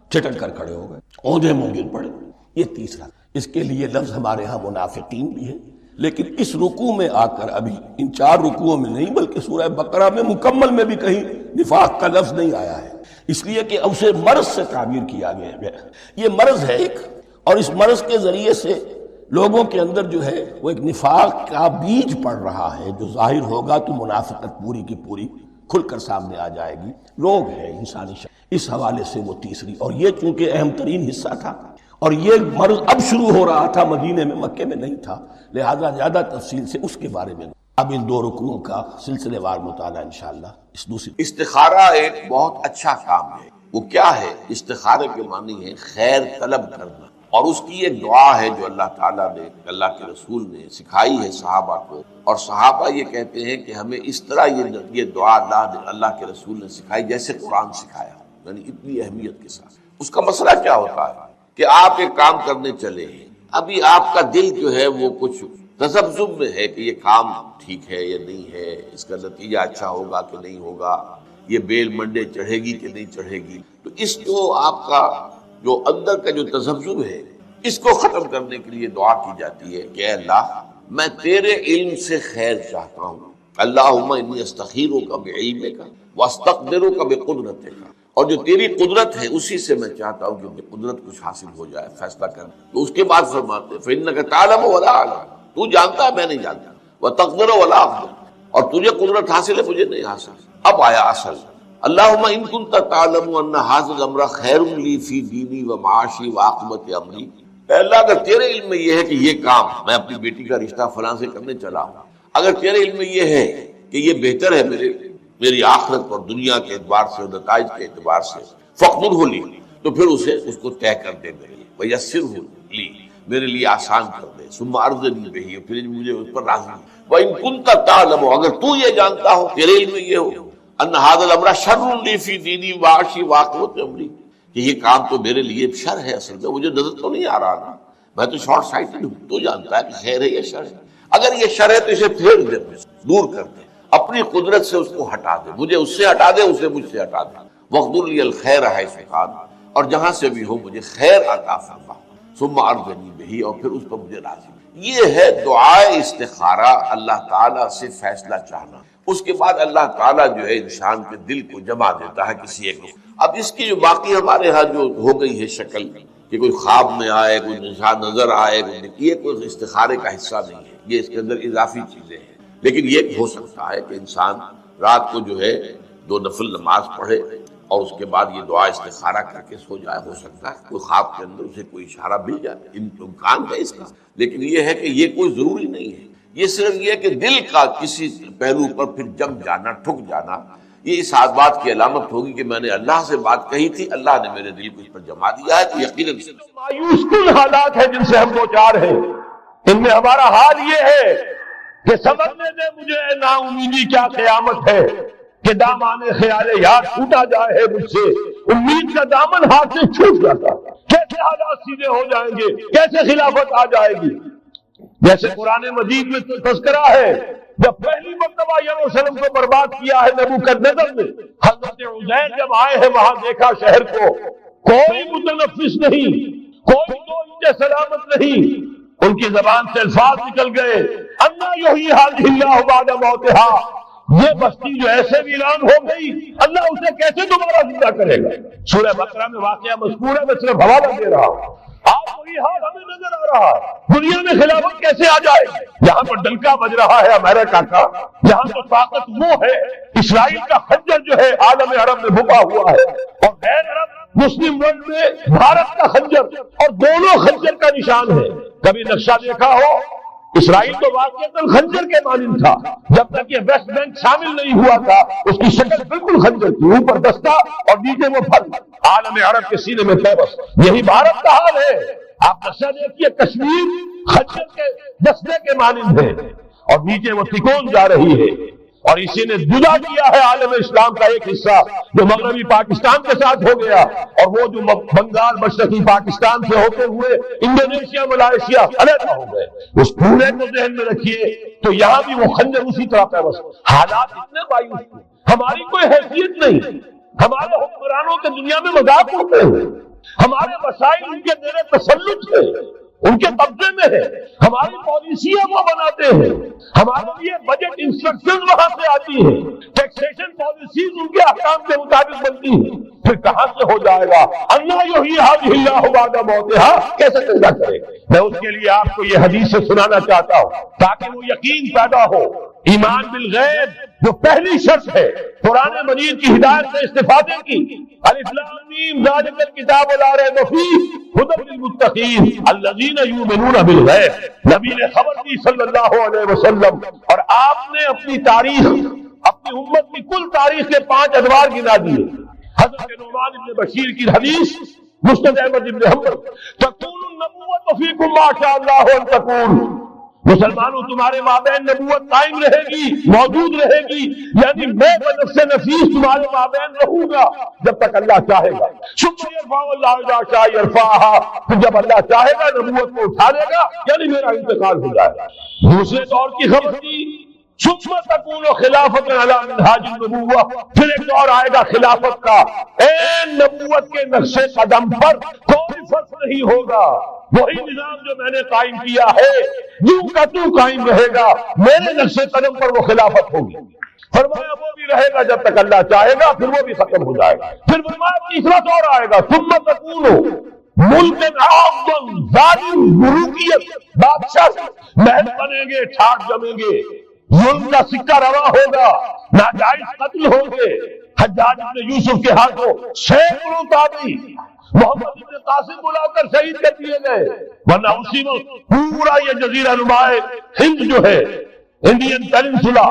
[SPEAKER 1] ٹھٹک کر کھڑے ہو گئے، اوندھے منہ گر پڑے۔ یہ تیسرا، اس کے لیے لفظ ہمارے ہاں منافقین بھی ہے، لیکن اس رکوع میں آ کر ابھی ان 4 رکوعوں میں نہیں بلکہ سورہ بقرہ میں مکمل میں بھی کہیں نفاق کا لفظ نہیں آیا ہے، اس لیے کہ اسے مرض سے تعبیر کیا گیا ہے۔ یہ مرض ہے ایک، اور اس مرض کے ذریعے سے لوگوں کے اندر جو ہے وہ ایک نفاق کا بیج پڑ رہا ہے، جو ظاہر ہوگا تو منافقت پوری کی پوری کھل کر سامنے آ جائے گی۔ روگ ہے انسانی اس حوالے سے وہ تیسری، اور یہ چونکہ اہم ترین حصہ تھا اور یہ مرض اب شروع ہو رہا تھا، مدینے میں، مکے میں نہیں تھا، لہذا زیادہ تفصیل سے اس کے بارے میں اب ان 2 رکوعوں کا سلسلے وار مطالعہ انشاءاللہ اس دوسری۔
[SPEAKER 2] استخارہ ایک بہت اچھا کام ہے۔ وہ کیا ہے؟ استخارے کے معنی ہے خیر طلب کرنا، اور اس کی ایک دعا ہے جو اللہ تعالیٰ نے، اللہ کے رسول نے سکھائی ہے صحابہ کو، اور صحابہ یہ کہتے ہیں کہ ہمیں اس طرح یہ دعا اللہ کے رسول نے سکھائی جیسے قرآن سکھایا، یعنی اتنی اہمیت کے ساتھ۔ اس کا مسئلہ کیا ہوتا ہے کہ آپ ایک کام کرنے چلے ہیں، ابھی آپ کا دل جو ہے وہ کچھ تذبذب میں ہے کہ یہ کام ٹھیک ہے یا نہیں ہے، اس کا نتیجہ اچھا ہوگا کہ نہیں ہوگا، یہ بیل منڈے چڑھے گی کہ نہیں چڑھے گی۔ تو اس جو آپ کا جو اندر کا جو تذبذب ہے، اس کو ختم کرنے کے لیے دعا کی جاتی ہے کہ اے اللہ، میں تیرے علم سے خیر چاہتا ہوں، اللہم انی استخیرک بعلمک واستقدرک بقدرتک، اور جو تیری قدرت ہے اسی سے میں چاہتا ہوں کہ قدرت کچھ حاصل ہو جائے، فیصلہ کر۔ تو اس کے بعد فرماتے ہیں فإنک تعلم ولا اعلم، تو جانتا ہے میں نہیں جانتا، وتقدر ولا اقدر، اور تجھے قدرت حاصل ہے مجھے نہیں حاصل۔ اب آیا اصل، اللہم ان کنت تعلم ان ھذا الامر خیر لی فی دینی و معاشی و عاقبت امری، اے اللہ اگر تیرے علم میں یہ ہے کہ یہ کام میں اپنی بیٹی کا رشتہ فلاں سے کرنے چلا ہوں، اگر تیرے علم میں یہ ہے کہ یہ بہتر ہے میری آخرت اور دنیا کے اعتبار سے اور نتائج کے اعتبار سے، فاقدرہ لی، تو پھر اس کو طے کر دے میرے لیے، ویسرہ لی، میرے لیے آسان کر دے، ثم ارضنی بہ، پھر مجھے اس پر راضی۔ وان کنت تعلم، اگر تو یہ جانتا ہو، تیرے علم میں یہ ہو، ان ھذا الامر شر لی فی دینی و معاشی و عاقبت امری، کہ یہ کام تو میرے لیے شر ہے، اصل میں مجھے نظر تو نہیں آ رہا نا، میں تو شارٹ سائٹڈ ہوں، تو جانتا ہے کہ خیر ہے یا شر ہے۔ اگر یہ شر ہے تو اسے پھیر دے، دور کر دے، اپنی قدرت سے اس کو ہٹا دے، مجھے اس سے ہٹا دے، اسے مجھ سے ہٹا دے، واقدر لی الخیر حیث کان، اور جہاں سے بھی ہو مجھے خیر عطا فرما، ثم ارضنی بہ، اور پھر اس پر مجھے راضی۔ یہ ہے دعائے استخارہ، اللہ تعالیٰ سے فیصلہ چاہنا۔ اس کے بعد اللہ تعالیٰ جو ہے انسان کے دل کو جما دیتا ہے کسی ایک۔ اب اس کی جو باقی ہمارے ہاں جو ہو گئی ہے شکل کہ کوئی خواب میں آئے، کوئی نشان نظر آئے، یہ کوئی استخارے کا حصہ نہیں ہے، یہ اس کے اندر اضافی چیزیں ہیں۔ لیکن یہ ہو سکتا ہے کہ انسان رات کو جو ہے 2 نفل نماز پڑھے اور اس کے بعد یہ دعا استخارہ کر کے سو جائے، ہو سکتا ہے کوئی خواب کے اندر اسے کوئی اشارہ مل جائے، امکان ہے اس کا، لیکن یہ ہے کہ یہ کوئی ضروری نہیں ہے، یہ صرف یہ کہ دل کا کسی پہلو پر پھر جم جانا، ٹھک جانا، یہ اس بات کی علامت ہوگی کہ میں نے اللہ سے بات کہی تھی، اللہ نے میرے دل کو اس پر جما دیا ہے، تو یقیناً
[SPEAKER 3] مایوس کن حالات ہیں جن سے ہم دو چار ہیں، ان میں ہمارا حال یہ ہے کہ سمجھنے دے مجھے اے نا امیدی کیا قیامت ہے کہ دامان خیال یاد چھوٹا جائے ہے مجھ سے، امید کا دامن ہاتھ سے چھوٹ جاتا، کیسے حالات سیدھے ہو جائیں گے، کیسے خلافت آ جائے گی۔ جیسے قرآن مجید میں تذکرہ ہے جب پہلی مرتبہ یروشلم کو برباد کیا ہے نبوکدنضر نے، حضرت عزیر جب آئے ہیں وہاں دیکھا شہر کو، کوئی متنفس نہیں، کوئی 2 انچ سلامت نہیں، ان کی زبان سے الفاظ نکل گئے، انا یحیی ھذہ اللہ بعد موتہا، یہ بستی جو ایسے ویران ہو گئی اللہ اسے کیسے دوبارہ زندہ کرے گا۔ سورہ بقرہ میں واقعہ مذکور ہے، میں صرف حوالہ دے رہا ہوں۔ آج وہی حال ہمیں نظر آ رہا ہے، دنیا میں خلافت کیسے آ جائے گی؟ یہاں تو ڈنکا بج رہا ہے امریکہ کا، یہاں تو طاقت وہ ہے، اسرائیل کا خنجر جو ہے عالم عرب میں بھکا ہوا ہے، اور غیر عرب مسلم ورلڈ میں بھارت کا خنجر، اور دونوں خنجر کا نشان ہے۔ کبھی نقشہ دیکھا ہو اسرائیل تو واقعتاً خنجر کے مانند تھا، جب تک یہ ویسٹ بینک شامل نہیں ہوا تھا اس کی شکل بالکل خنجر تھی، اوپر دستہ اور نیچے وہ پھل، عالم عرب کے سینے میں پیوست۔ یہی بھارت کا حال ہے۔ آپ نقشہ دیکھیے، کشمیر خنجر کے دستے کے مانند ہے اور نیچے وہ تکون جا رہی ہے، اور اسی نے جدا کیا ہے عالم اسلام کا ایک حصہ جو مغربی پاکستان کے ساتھ ہو گیا، اور وہ جو بنگال مشرقی پاکستان سے ہوتے ہوئے انڈونیشیا ملائیشیا علیحدہ ہو گئے۔ اس پورے کو ذہن میں رکھیے تو یہاں بھی وہ خنجر اسی طرح پیوست۔ حالات اتنے مایوس ہیں، ہماری کوئی حیثیت نہیں، ہمارے حکمرانوں کے دنیا میں مذاق ہوتے ہیں، ہمارے وسائل ان کے زیر تسلط ہے، ان کے قبضے میں ہے، ہماری پالیسیاں وہ بناتے ہیں، ہمارے لیے بجٹ انسٹرکشن وہاں سے آتی ہیں، ٹیکسیشن پالیسیز ان کے احکام کے مطابق بنتی ہیں، پھر کہاں سے ہو جائے گا؟ اللہ یحیی هذه اللہ بعد موتها، کیسے پیدا کرے گا؟ میں اس کے لیے آپ کو یہ حدیث سے سنانا چاہتا ہوں تاکہ وہ یقین پیدا ہو۔ ایمان بالغیب جو پہلی شرط ہے قرآن مجید کی ہدایت سے استفادے کی، الف لام میم ذالک الکتاب لا ریب فیہ ھدی للمتقین الذین یؤمنون بالغیب۔ نبی نے خبر دی صلی اللہ علیہ وسلم، اور آپ نے اپنی تاریخ، اپنی امت کی کل تاریخ کے 5 ادوار گنا دیے۔ حضرت نعمان بن بشیر کی حدیث، مسند احمد بن حنبل، تکون النبوۃ فیکم ما شاء اللہ ان تکون، مسلمانوں تمہارے مابین نبوت قائم رہے گی، موجود رہے گی، یعنی میں بنفس نفیس تمہارے مابین رہوں گا جب تک اللہ چاہے گا۔ ثم یرفع اللہ اذا شاء یرفعها، پھر جب اللہ چاہے گا نبوت کو اٹھا لے گا، یعنی میرا انتقال ہو جائے گا۔ دوسرے دور کی خبر دی، ثم تکون خلافت علی منہاج النبوہ، پھر ایک دور آئے گا خلافت کا، نبوت کے نقش قدم پر کوئی فرق نہیں ہوگا، وہی نظام جو میں نے قائم کیا ہے یوں کا تو قائم رہے گا، میرے نقش قدم پر وہ خلافت ہوگی۔ فرمایا وہ بھی رہے گا جب تک اللہ چاہے گا، پھر وہ بھی ختم ہو جائے گا۔ پھر فرمایا تیسرا دور آئے گا، ثم تکون ملک اعظم، ظالم ملوکیت، بادشاہ محل بنیں گے، ٹھاٹ جمیں گے، ظلم کا سکہ روا ہوگا، ناجائز قتل ہوں گے۔ حجاج بن یوسف کے ہاتھوں سینکڑوں تابعی محمد بن قاسم بلا کر شہید کر دیے گئے، ورنہ اسی وقت پورا یہ جزیرہ نما ہند جو ہے، انڈین پیننسولا،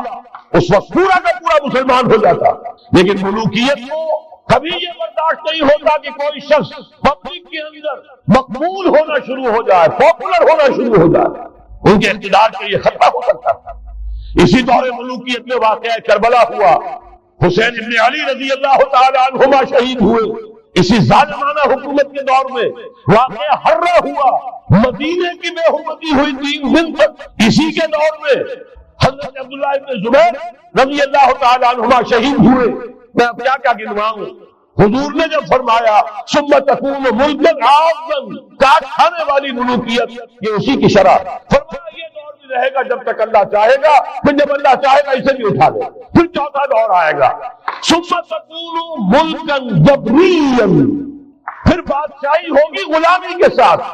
[SPEAKER 3] اس وقت پورا کا پورا مسلمان ہو جاتا۔ لیکن ملوکیت کو کبھی یہ برداشت نہیں ہوتا کہ کوئی شخص پبلک کے اندر مقبول ہونا شروع ہو جائے، پاپولر ہونا شروع ہو جائے، ان کے اقتدار کے یہ خطرہ ہو سکتا تھا۔ اسی دور ملوکیت میں واقعہ کربلا ہوا، حسین ابن علی رضی اللہ تعالی عنہما شہید ہوئے۔ اسی ظالمانہ حکومت کے دور میں واقعہ ہررہ ہوا، مدینے کی بے حرمتی ہوئی 3 دن تک۔ اسی کے دور میں حضرت عبداللہ ابن زبیر رضی اللہ تعالی عنہما شہید ہوئے۔ میں اب کیا گنواؤں؟ حضور نے جب فرمایا ثم تکون ملکا عاظما، کاٹ کھانے والی ملوکیت، یہ اسی کی شرح۔ فرمایا یہ دور بھی رہے گا جب تک اللہ چاہے گا، پھر جب اللہ چاہے گا اسے بھی اٹھا دے۔ پھر چوتھا دور آئے گا، ثم تکون ملکا جبریا، پھر بادشاہی ہوگی غلامی کے ساتھ۔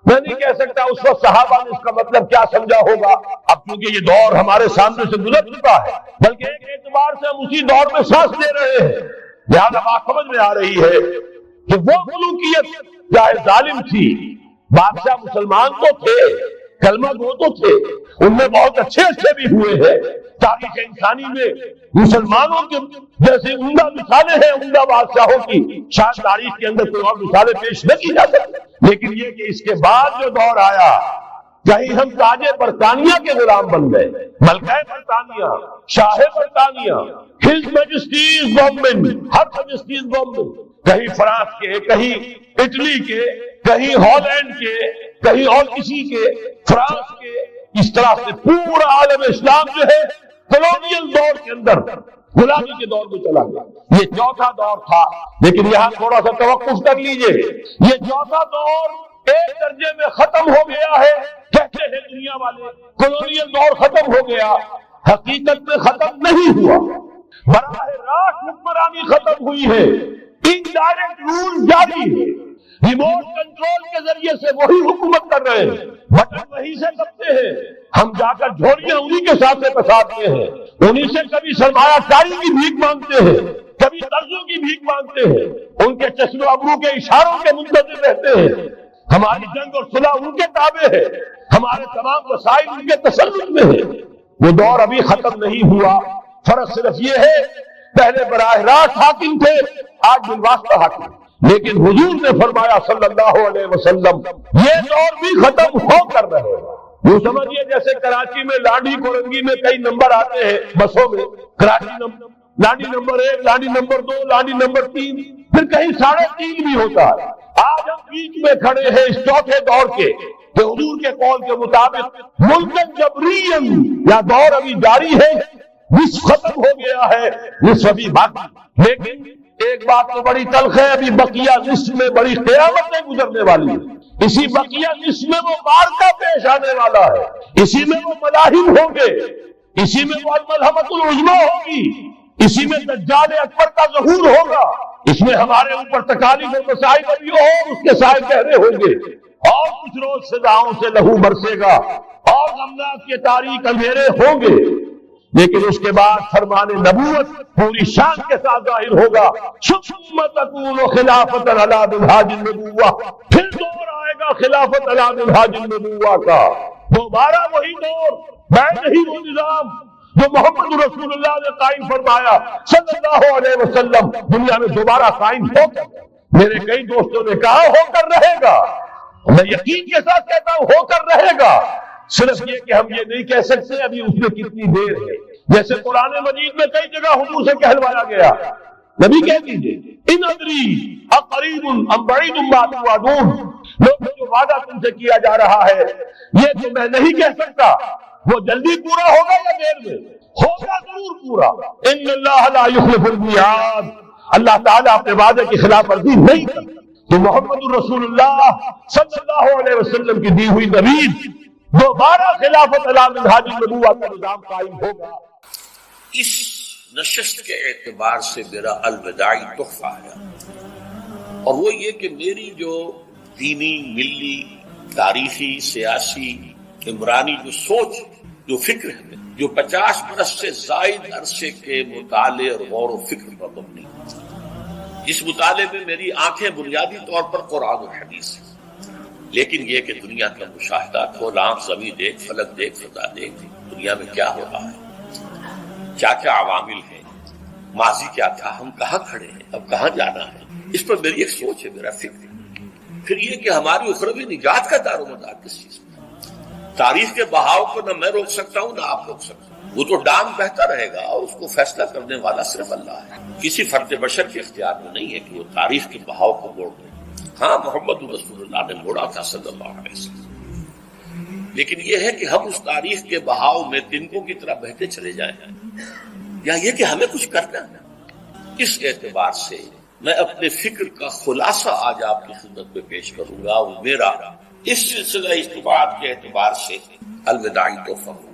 [SPEAKER 3] میں نہیں کہہ سکتا اس وقت صحابہ نے اس کا مطلب کیا سمجھا ہوگا، اب کیونکہ یہ دور ہمارے سامنے سے گزر چکا ہے، بلکہ ایک اعتبار سے ہم اسی دور میں سانس لے رہے ہیں۔ لہذا بات سمجھ میں آ رہی ہے کہ وہ ملوکیت چاہے ظالم تھی، بادشاہ مسلمان تو تھے، کلمہ گو تو تھے، ان میں بہت اچھے بھی ہوئے ہیں۔ تاریخ انسانی میں مسلمانوں کے جیسے عمدہ مثالیں ہیں عمدہ بادشاہوں کی، شاید تاریخ کے اندر کوئی اور مثالیں پیش نہ کی جا سکتی۔ لیکن یہ کہ اس کے بعد جو دور آیا، کہیں ہم تاج برطانیہ کے غلام بن گئے، ملکہ برطانیہ، شاہ برطانیہ، ہز میجسٹیز گورنمنٹ، ہر میجسٹیز گورنمنٹ، کہیں فرانس کے، کہیں اٹلی کے، کہیں ہالینڈ کے، کہیں اور کسی کے، فرانس کے، اس طرح سے پورا عالم اسلام جو ہے کولونیل دور کے اندر غلامی کے دور میں چلا گیا۔ یہ چوتھا دور تھا، لیکن یہاں تھوڑا سا توقف کر لیجئے، یہ چوتھا دور ایک درجے میں ختم ہو گیا ہے، کہتے ہیں دنیا والے کولونیل دور ختم ہو گیا، حقیقت میں ختم نہیں ہوا، براہ راست حکمرانی ختم ہوئی ہے، انڈائریکٹ رول جاری ہے، ریموٹ کنٹرول کے ذریعے سے وہی حکومت کر رہے ہیں، بٹن وہی سے دبتے ہیں، ہم جا کر جھولیاں انہی کے ساتھ پساتے ہیں، انہی سے کبھی سرمایہ کاری کی بھیک مانگتے ہیں، کبھی قرضوں کی بھیک مانگتے ہیں، ان کے چشم و ابرو کے اشاروں کے منتظر رہتے ہیں۔ ہماری جنگ اور صلح ان کے تابع ہے، ہمارے تمام وسائل ان کے تسلط میں ہے۔ وہ دور ابھی ختم نہیں ہوا، فرق صرف یہ ہے پہلے براہ راست حاکم تھے، آج بالواسطہ حاکم، لیکن حضور نے فرمایا صلی اللہ علیہ وسلم یہ دور بھی ختم ہو کر رہے گا۔ وہ سمجھیے جیسے کراچی میں لانڈی کورنگی میں کئی نمبر آتے ہیں بسوں میں، Karachi Landhi number 1، Landhi number 2، Landhi number 3، پھر کہیں 3.5 بھی ہوتا ہے۔ آج ہم بیچ میں کھڑے ہیں اس چوتھے دور کے کہ حضور کے قول کے مطابق ملکن جبرین، یا دور ابھی جاری ہے، نصف ختم ہو گیا ہے، نصف ابھی باقی۔ لیکن ایک بات تو بڑی تلخ ہے، ابھی بقیہ نصف میں بڑی قیامتیں گزرنے والی ہیں۔ اسی بقیہ نصف میں وہ معرکہ پیش آنے والا ہے، اسی میں وہ ملاحم ہوں گے، اسی میں وہ الملحمۃ العظمیٰ ہوگی، اسی میں دجال اکبر کا ظہور ہوگا، اس میں ہمارے اوپر تکالیف اور مسائل ابھی اور اس کے سائے گہرے ہوں گے، اور کچھ روز سزاؤں سے لہو برسے گا، اور غمناک کے تاریک اندھیرے ہوں گے، لیکن اس کے بعد فرمان نبوت پوری شان کے ساتھ ظاہر ہوگا۔ ثم تکون خلافت علی منہاج النبوہ، پھر دور آئے گا خلافت علی منہاج النبوہ کا، دوبارہ وہی دور، بعد ہی وہ نظام جو محمد رسول اللہ نے قائم فرمایا صلی اللہ علیہ وسلم، دنیا میں دوبارہ قائم ہو کر، میرے کئی دوستوں نے کہا ہو کر رہے گا، میں یقین کے ساتھ کہتا ہوں ہو کر رہے گا، صرف یہ کہ ہم یہ نہیں کہہ سکتے ابھی اس میں کتنی دیر ہے۔ جیسے قرآن مجید میں کئی جگہ حضور سے کہلوایا گیا، نبی کہہ دیجئے ان ادری اقریب ام بعید ما توعدون، لوگ جو وعدہ تم سے کیا جا رہا ہے یہ تو میں نہیں کہہ سکتا، وہ جلدی پورا ہوگا یا دیر میں ہوگا، ضرور پورا۔ ان اللہ لا یخلف المیعاد، اللہ تعالیٰ اپنے وعدے کی خلاف ورزی نہیں کرتا۔ تو محمد رسول اللہ صلی اللہ علیہ وسلم کی دی ہوئی نوید، دوبارہ خلافت علی منہاج النبوہ کا نظام قائم ہوگا۔
[SPEAKER 2] اس نشست کے اعتبار سے میرا الوداعی تحفہ ہے، اور وہ یہ کہ میری جو دینی، ملی، تاریخی، سیاسی، عمرانی جو سوچ، جو فکر ہے، جو 50 برس سے زائد عرصے کے مطالعے اور غور و فکر پر مبنی، جس مطالعے میں میری آنکھیں بنیادی طور پر قرآن و حدیث ہیں، لیکن یہ کہ دنیا کا مشاہدہ، کھول آنکھ، زمین دیکھ، فلک دیکھ، فضا دیکھ، دنیا میں کیا ہو رہا ہے، کیا کیا عوامل ہیں، ماضی کیا تھا، ہم کہاں کھڑے ہیں، اب کہاں جانا ہے، اس پر میری ایک سوچ ہے، میرا فکر ہے۔ پھر یہ کہ ہماری اخروی نجات کا دار و مدار کس چیز میں، تاریخ کے بہاؤ کو نہ میں روک سکتا ہوں نہ آپ روک سکتے ہیں، وہ تو ڈانگ بہتا رہے گا اور اس کو فیصلہ کرنے والا صرف اللہ ہے، کسی فرد بشر کے اختیار میں نہیں ہے کہ وہ تاریخ کے بہاؤ کو موڑ دے۔ ہاں محمد رسول اللہ نے موڑا تھا صلی اللہ علیہ وسلم، لیکن یہ ہے کہ ہم اس تاریخ کے بہاؤ میں تنکوں کی طرح بہتے چلے جائیں، یا یہ کہ ہمیں کچھ کرنا ہے۔ اس اعتبار سے میں اپنے فکر کا خلاصہ آج آپ کی خدمت میں پیش کروں گا، وہ میرا اس سلسلہ اجتماعات کے اعتبار سے الوداعی تحفہ ہوں۔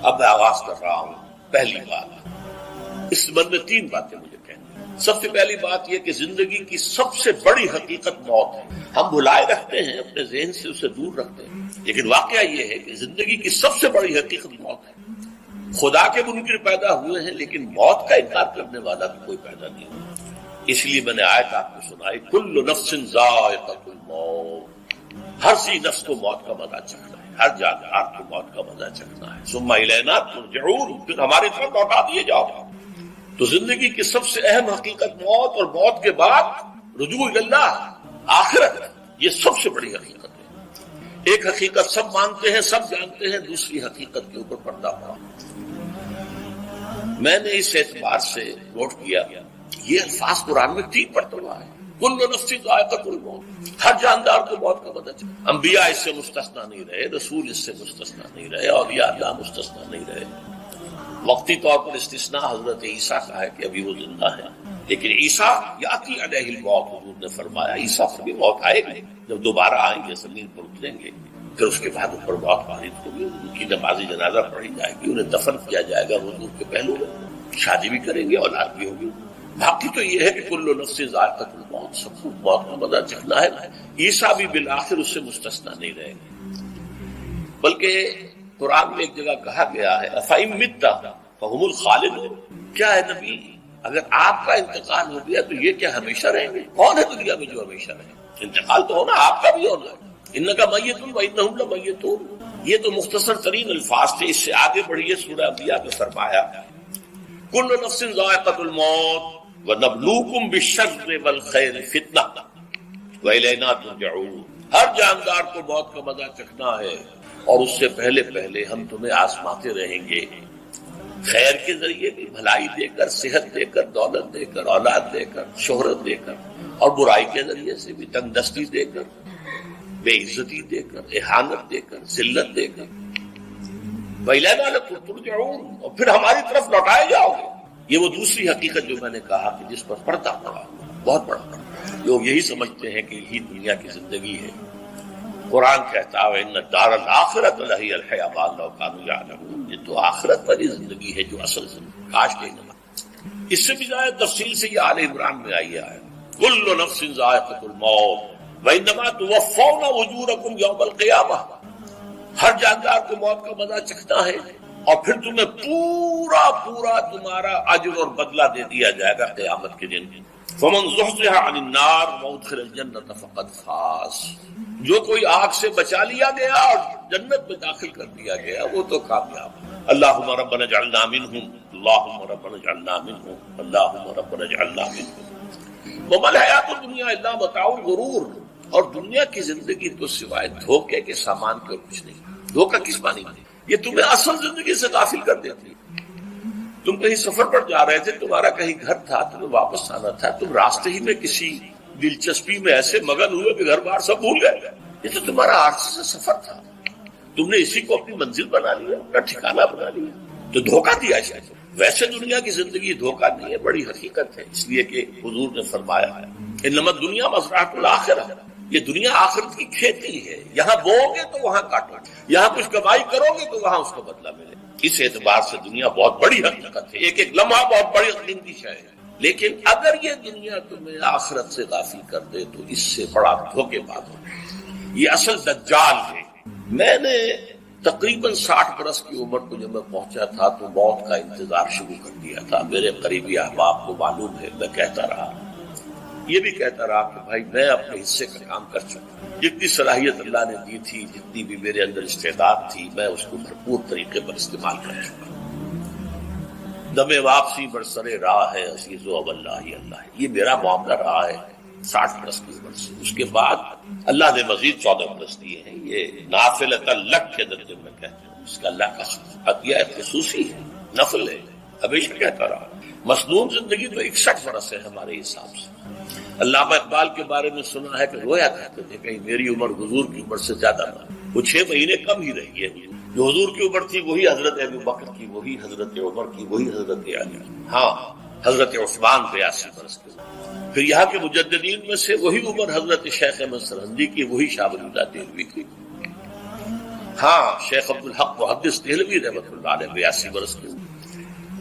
[SPEAKER 2] اب میں آغاز کر رہا ہوں۔ پہلی بات، اس سبب میں 3 باتیں مجھے کہنی۔ سب سے پہلی بات یہ کہ زندگی کی سب سے بڑی حقیقت موت ہے، ہم بھلائے رکھتے ہیں، اپنے ذہن سے اسے دور رکھتے ہیں، لیکن واقعہ یہ ہے کہ زندگی کی سب سے بڑی حقیقت موت ہے۔ خدا کے منکر پیدا ہوئے ہیں لیکن موت کا انکار کرنے والا بھی کوئی پیدا نہیں ہوا۔ اس لیے میں نے آیت آپ کو سنائی، کل نفس ذائقۃ الموت، ہر سی نفس کو موت کا مزہ چکھنا ہے، ہر جاندار کو موت کا مزہ چکھنا ہے۔ ثم الینا ترجعون، پھر ہماری طرف لوٹا دیے جاؤ۔ تو زندگی کی سب سے اہم حقیقت موت، اور موت کے بعد رجوع اللہ، آخرت، یہ سب سے بڑی حقیقت ہے۔ ایک حقیقت سب مانتے ہیں، سب جانتے ہیں، دوسری حقیقت کے اوپر پردہ پڑا۔ میں نے اس اعتبار سے نوٹ کیا، یہ الفاظ قرآن میں 3 مرتبہ ہے، کل نفس ذائقۃ الموت، ہر جاندار کو موت کا مزہ چکھنا۔ انبیاء اس سے مستثنا نہیں رہے، رسول اس سے مستثنا نہیں رہے، اولیاء اللہ مستثنا نہیں رہے۔ وقتی طور پر استثناء حضرت عیسیٰ کا ہے کہ ابھی وہ زندہ ہے، لیکن عیسیٰ یاتی علیہ الموت، حضور نے فرمایا عیسیٰ پر بھی موت آئے گی، جب دوبارہ آئیں گے زمین پر اتریں گے، پھر اس کے بعد اوپر موت وارد ہوگی، ان کی نماز جنازہ پڑھی جائے گی، انہیں دفن کیا جائے گا حضور کے پہلو میں، شادی بھی کریں گے، اولاد بھی ہوگی۔ باقی تو یہ ہے کہ کل نفس ذائقۃ الموت، سب کو موت کا مزہ چکھنا ہے۔ عیسیٰ بھی بالآخر اس سے مستثنا نہیں رہے گے، بلکہ قرآن میں ایک جگہ کہا گیا ہے افإن مت فہم الخالدون، کیا ہے نبی اگر آپ کا انتقال ہو گیا تو یہ کیا ہمیشہ رہیں گے؟ کون ہے دنیا میں جو ہمیشہ رہے؟ انتقال تو ہونا، آپ کا بھی ہونا ہے. انکا میت و انہم لمیتون. یہ تو مختصر ترین الفاظ تھے. اس سے آگے بڑھیے سورہ انبیاء میں فرمایا کل نفس ذائقۃ الموت ونبلوکم بالشر والخیر فتنہ والینا ترجعون. ہر جاندار کو موت کا مزہ چکھنا ہے اور اس سے پہلے پہلے ہم تمہیں آزماتے رہیں گے، خیر کے ذریعے بھی، بھلائی دے کر، صحت دے کر، دولت دے کر، اولاد دے کر، شہرت دے کر، اور برائی کے ذریعے سے بھی، تنگ دستی دے کر، بے عزتی دے کر، اہانت دے کر، ذلت دے کر. وَإِلَيْنَا تُرْجَعُونَ. اور پھر ہماری طرف لوٹائے جاؤ گے. یہ وہ دوسری حقیقت جو میں نے کہا کہ جس پر پردہ پڑا، بہت بڑا پردہ. لوگ یہی سمجھتے ہیں کہ یہی دنیا کی زندگی ہے. قرآن کہتا ہے ان الدار الآخرۃ لہی الحیوان لو کانوا یعلمون. یہ تو آخرت والی زندگی ہے جو اصل زندگی. کاش کہ نہ. اس سے بھی زیادہ تفصیل سے یہ آل عمران میں آئی ہے کل نفس ذائقۃ الموت وانما توفون اجورکم یوم القیامہ. ہر جاندار کو موت کا مزہ چکھنا ہے اور پھر تمہیں پورا تمہارا اجر اور بدلہ دے دیا جائے گا قیامت کے دن. فمن زحزح عن النار وادخل الجنة فقد فاز. جو کوئی آگ سے بچا لیا گیا اور جنت میں داخل کر دیا گیا وہ تو کامیاب. اللہم ربنا اجعلنا منہم، اللہم ربنا اجعلنا منہم، اللہم ربنا اجعلنا منہم. وما الحیات الدنیا الا متاع الغرور. اور دنیا کی زندگی تو سوائے دھوکے کے سامان کے اور کچھ نہیں. دھوکہ کس معنی میں؟ یہ تمہیں اصل زندگی سے غافل کر دیتی. تم کہیں سفر پر جا رہے تھے، تمہارا کہیں گھر تھا، تمہیں واپس آنا تھا، تم راستے ہی میں کسی دلچسپی میں ایسے مگن ہوئے کہ گھر بار سب بھول گئے. یہ تو تمہارا عارضی سے سفر تھا، تم نے اسی کو اپنی منزل بنا لیا، اپنا ٹھکانہ بنا لیا، تو دھوکہ دیا شاید. ویسے دنیا کی زندگی دھوکہ نہیں ہے، بڑی حقیقت ہے. اس لیے کہ حضور نے فرمایا ہے انما الدنیا مزرعۃ الآخرہ. یہ دنیا آخرت کی کھیتی ہے. یہاں بو گے تو وہاں کاٹو گے، یہاں کچھ کمائی کرو گے تو وہاں اس کا بدلہ ملے. اس اعتبار سے دنیا بہت بڑی حقیقت ہے، ایک ایک لمحہ بہت بڑی قیمتی شے ہے. لیکن اگر یہ دنیا تمہیں آخرت سے غافل کر دے تو اس سے بڑا دھوکے باز ہو. یہ اصل دجال ہے. میں نے تقریباً 60 برس کی عمر کو جب میں پہنچا تھا تو موت کا انتظار شروع کر دیا تھا. میرے قریبی احباب کو معلوم ہے، میں کہتا رہا، یہ بھی کہتا رہا کہ بھائی میں اپنے حصے کا کام کر چکا. جتنی صلاحیت اللہ نے دی تھی، جتنی بھی میرے اندر استعداد تھی، میں اس کو بھرپور طریقے پر استعمال کر چکا. دم واپسی برسرے راہ ہے عزیز و اللہ ہی اللہ ہے. یہ میرا معاملہ رہا ہے 60 برس کی عمر سے. اس کے بعد اللہ نے مزید 14 برس دیے ہیں. یہ نافلۃ لک کے درجے میں کہتے ہیں. اس کا اللہ کا عطیہ خصوصی ہے، نفل ہے. ہمیشہ کہتا رہا مصنون زندگی تو 61 برس ہے ہمارے حساب سے. علامہ اقبال کے بارے میں سنا ہے کہ رویا کرتے تھے کہیں میری عمر حضور کی عمر سے زیادہ نہ. وہ 6 مہینے کم ہی رہی ہے. جو حضور کی عمر تھی وہی حضرت ابو بکر کی، وہی حضرت عمر کی، وہی حضرت علی، ہاں حضرت عثمان 82 برس کے. پھر یہاں کے مجددین میں سے وہی عمر حضرت شیخ احمد سرہندی کی، وہی شاہ ولی اللہ دہلوی کی، ہاں شیخ عبدالحق محدث دہلوی رحمۃ اللہ علیہ 82 برس کے.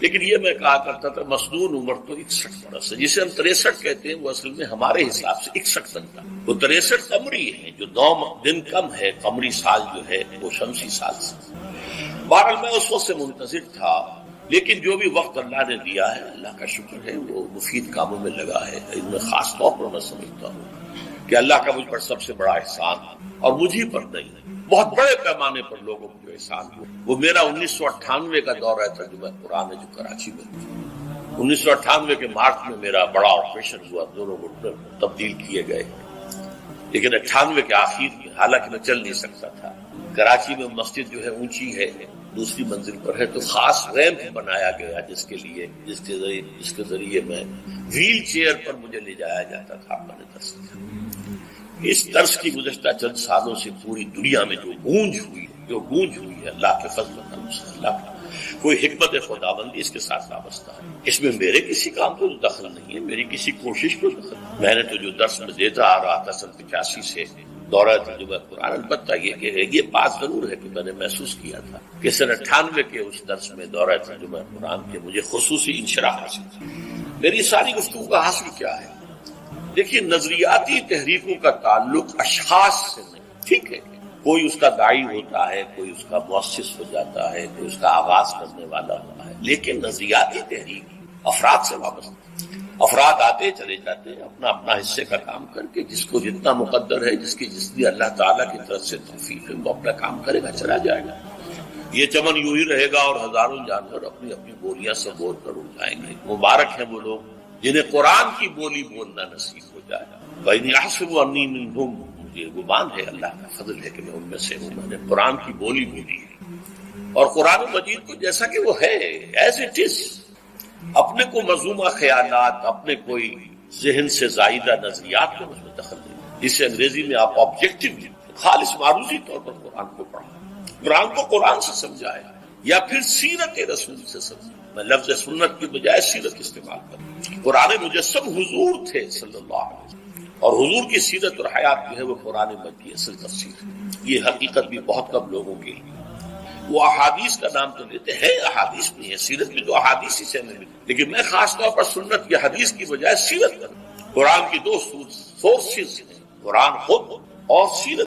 [SPEAKER 2] لیکن یہ میں کہا کرتا تھا مسنون عمر تو 61 برس ہے. جسے ہم 63 کہتے ہیں وہ اصل میں ہمارے حساب سے 61 بنتا ہے. وہ 63 قمری ہے، جو 9 دن کم ہے. قمری سال جو ہے وہ شمسی سال سے. بہرحال میں اس وقت سے منتظر تھا. لیکن جو بھی وقت اللہ نے دیا ہے اللہ کا شکر ہے، وہ مفید کاموں میں لگا ہے. ان میں خاص طور پر میں سمجھتا ہوں کہ اللہ کا مجھ پر سب سے بڑا احسان، اور مجھے پر نہیں، بہت بڑے پیمانے پر لوگوں کو جو احسان ہوا وہ میرا 1998 کا دورہ ترجمہ قرآن ہے جو کراچی میں. 1998 کے مارچ میں میرا بڑا آپریشن ہوا، دونوں گھٹنے تبدیل کیے گئے. لیکن 98 کے آخر میں، حالانکہ میں چل نہیں سکتا تھا. کراچی میں مسجد جو ہے اونچی ہے، دوسری منزل پر ہے، تو خاص ریمپ بنایا گیا جس کے ذریعے میں ویل چیئر پر مجھے لے جایا جاتا تھا. میں نے درس دیا. اس درس کی گزشتہ چند سالوں سے پوری دنیا میں جو گونج ہوئی ہے اللہ کے فضل و کرم سے، اللہ کا کوئی حکمت خداوندی اس کے ساتھ وابستہ ہے. اس میں میرے کسی کام کو دخل نہیں ہے، میری کسی کوشش کو دخل نہیں. میں نے تو جو درس میں دیتا آ رہا تھا سن 85 سے دورہ ترجمہ قرآن. البتہ یہ بات ضرور ہے کہ میں نے محسوس کیا تھا کہ سن 98 کے اس درس میں دورہ ترجمہ قرآن کے مجھے خصوصی انشراح حاصل تھا. میری ساری گفتگو کا حاصل کیا ہے؟ دیکھیے، نظریاتی تحریکوں کا تعلق اشخاص سے نہیں. ٹھیک ہے، کوئی اس کا داعی ہوتا ہے، کوئی اس کا مؤسس ہو جاتا ہے، کوئی اس کا آغاز کرنے والا ہوتا ہے. لیکن نظریاتی تحریک افراد سے وابستہ. افراد آتے چلے جاتے ہیں اپنا اپنا حصے کا کام کر کے، جس کو جتنا مقدر ہے، جس کی جتنی اللہ تعالیٰ کی طرف سے توفیق ہے، وہ اپنا کام کرے گا، چلا جائے گا. یہ چمن یوں ہی رہے گا اور ہزاروں جانور اپنی اپنی بولیاں سے بول کر اڑ جائیں گے. مبارک ہیں وہ لوگ جنہیں قرآن کی بولی بولنا نصیب ہو جائے گا. وَإِنِّي أَحْسَبُ أَنِّي مِنْهُمْ، مجھے گمان ہے، اللہ کا فضل ہے کہ میں ان میں سے ہوں. میں نے قرآن کی بولی بولی ہے، اور قرآن مجید کو جیسا کہ وہ ہے ایز اٹ از، اپنے کو مذمومہ خیالات، اپنے کوئی ذہن سے زائدہ نظریات کو اس میں دخل نہیں. جسے انگریزی میں آپ آبجیکٹو خالص معروضی طور پر قرآن کو پڑھا، قرآن کو قرآن سے سمجھائے، یا پھر سیرت رسول سے سمجھائے. میں لفظ سنت کی بجائے سیرت استعمال کروں. قرآن مجسم حضور تھے صلی اللہ علیہ وسلم، اور حضور کی سیرت اور حیات جو ہے وہ قرآن مجید کی اصل تفسیر ہے. یہ حقیقت بھی بہت کم لوگوں کے لیے. وہ احادیث کا نام تو لیتے ہیں، احادیث بھی ہے، سیرت بھی تو احادیث ہی سے ملتی، لیکن میں خاص طور پر سنت کی حدیث کی بجائے سیرت کروں. قرآن کی دو سورسز ہیں، قرآن خود اور سیرت.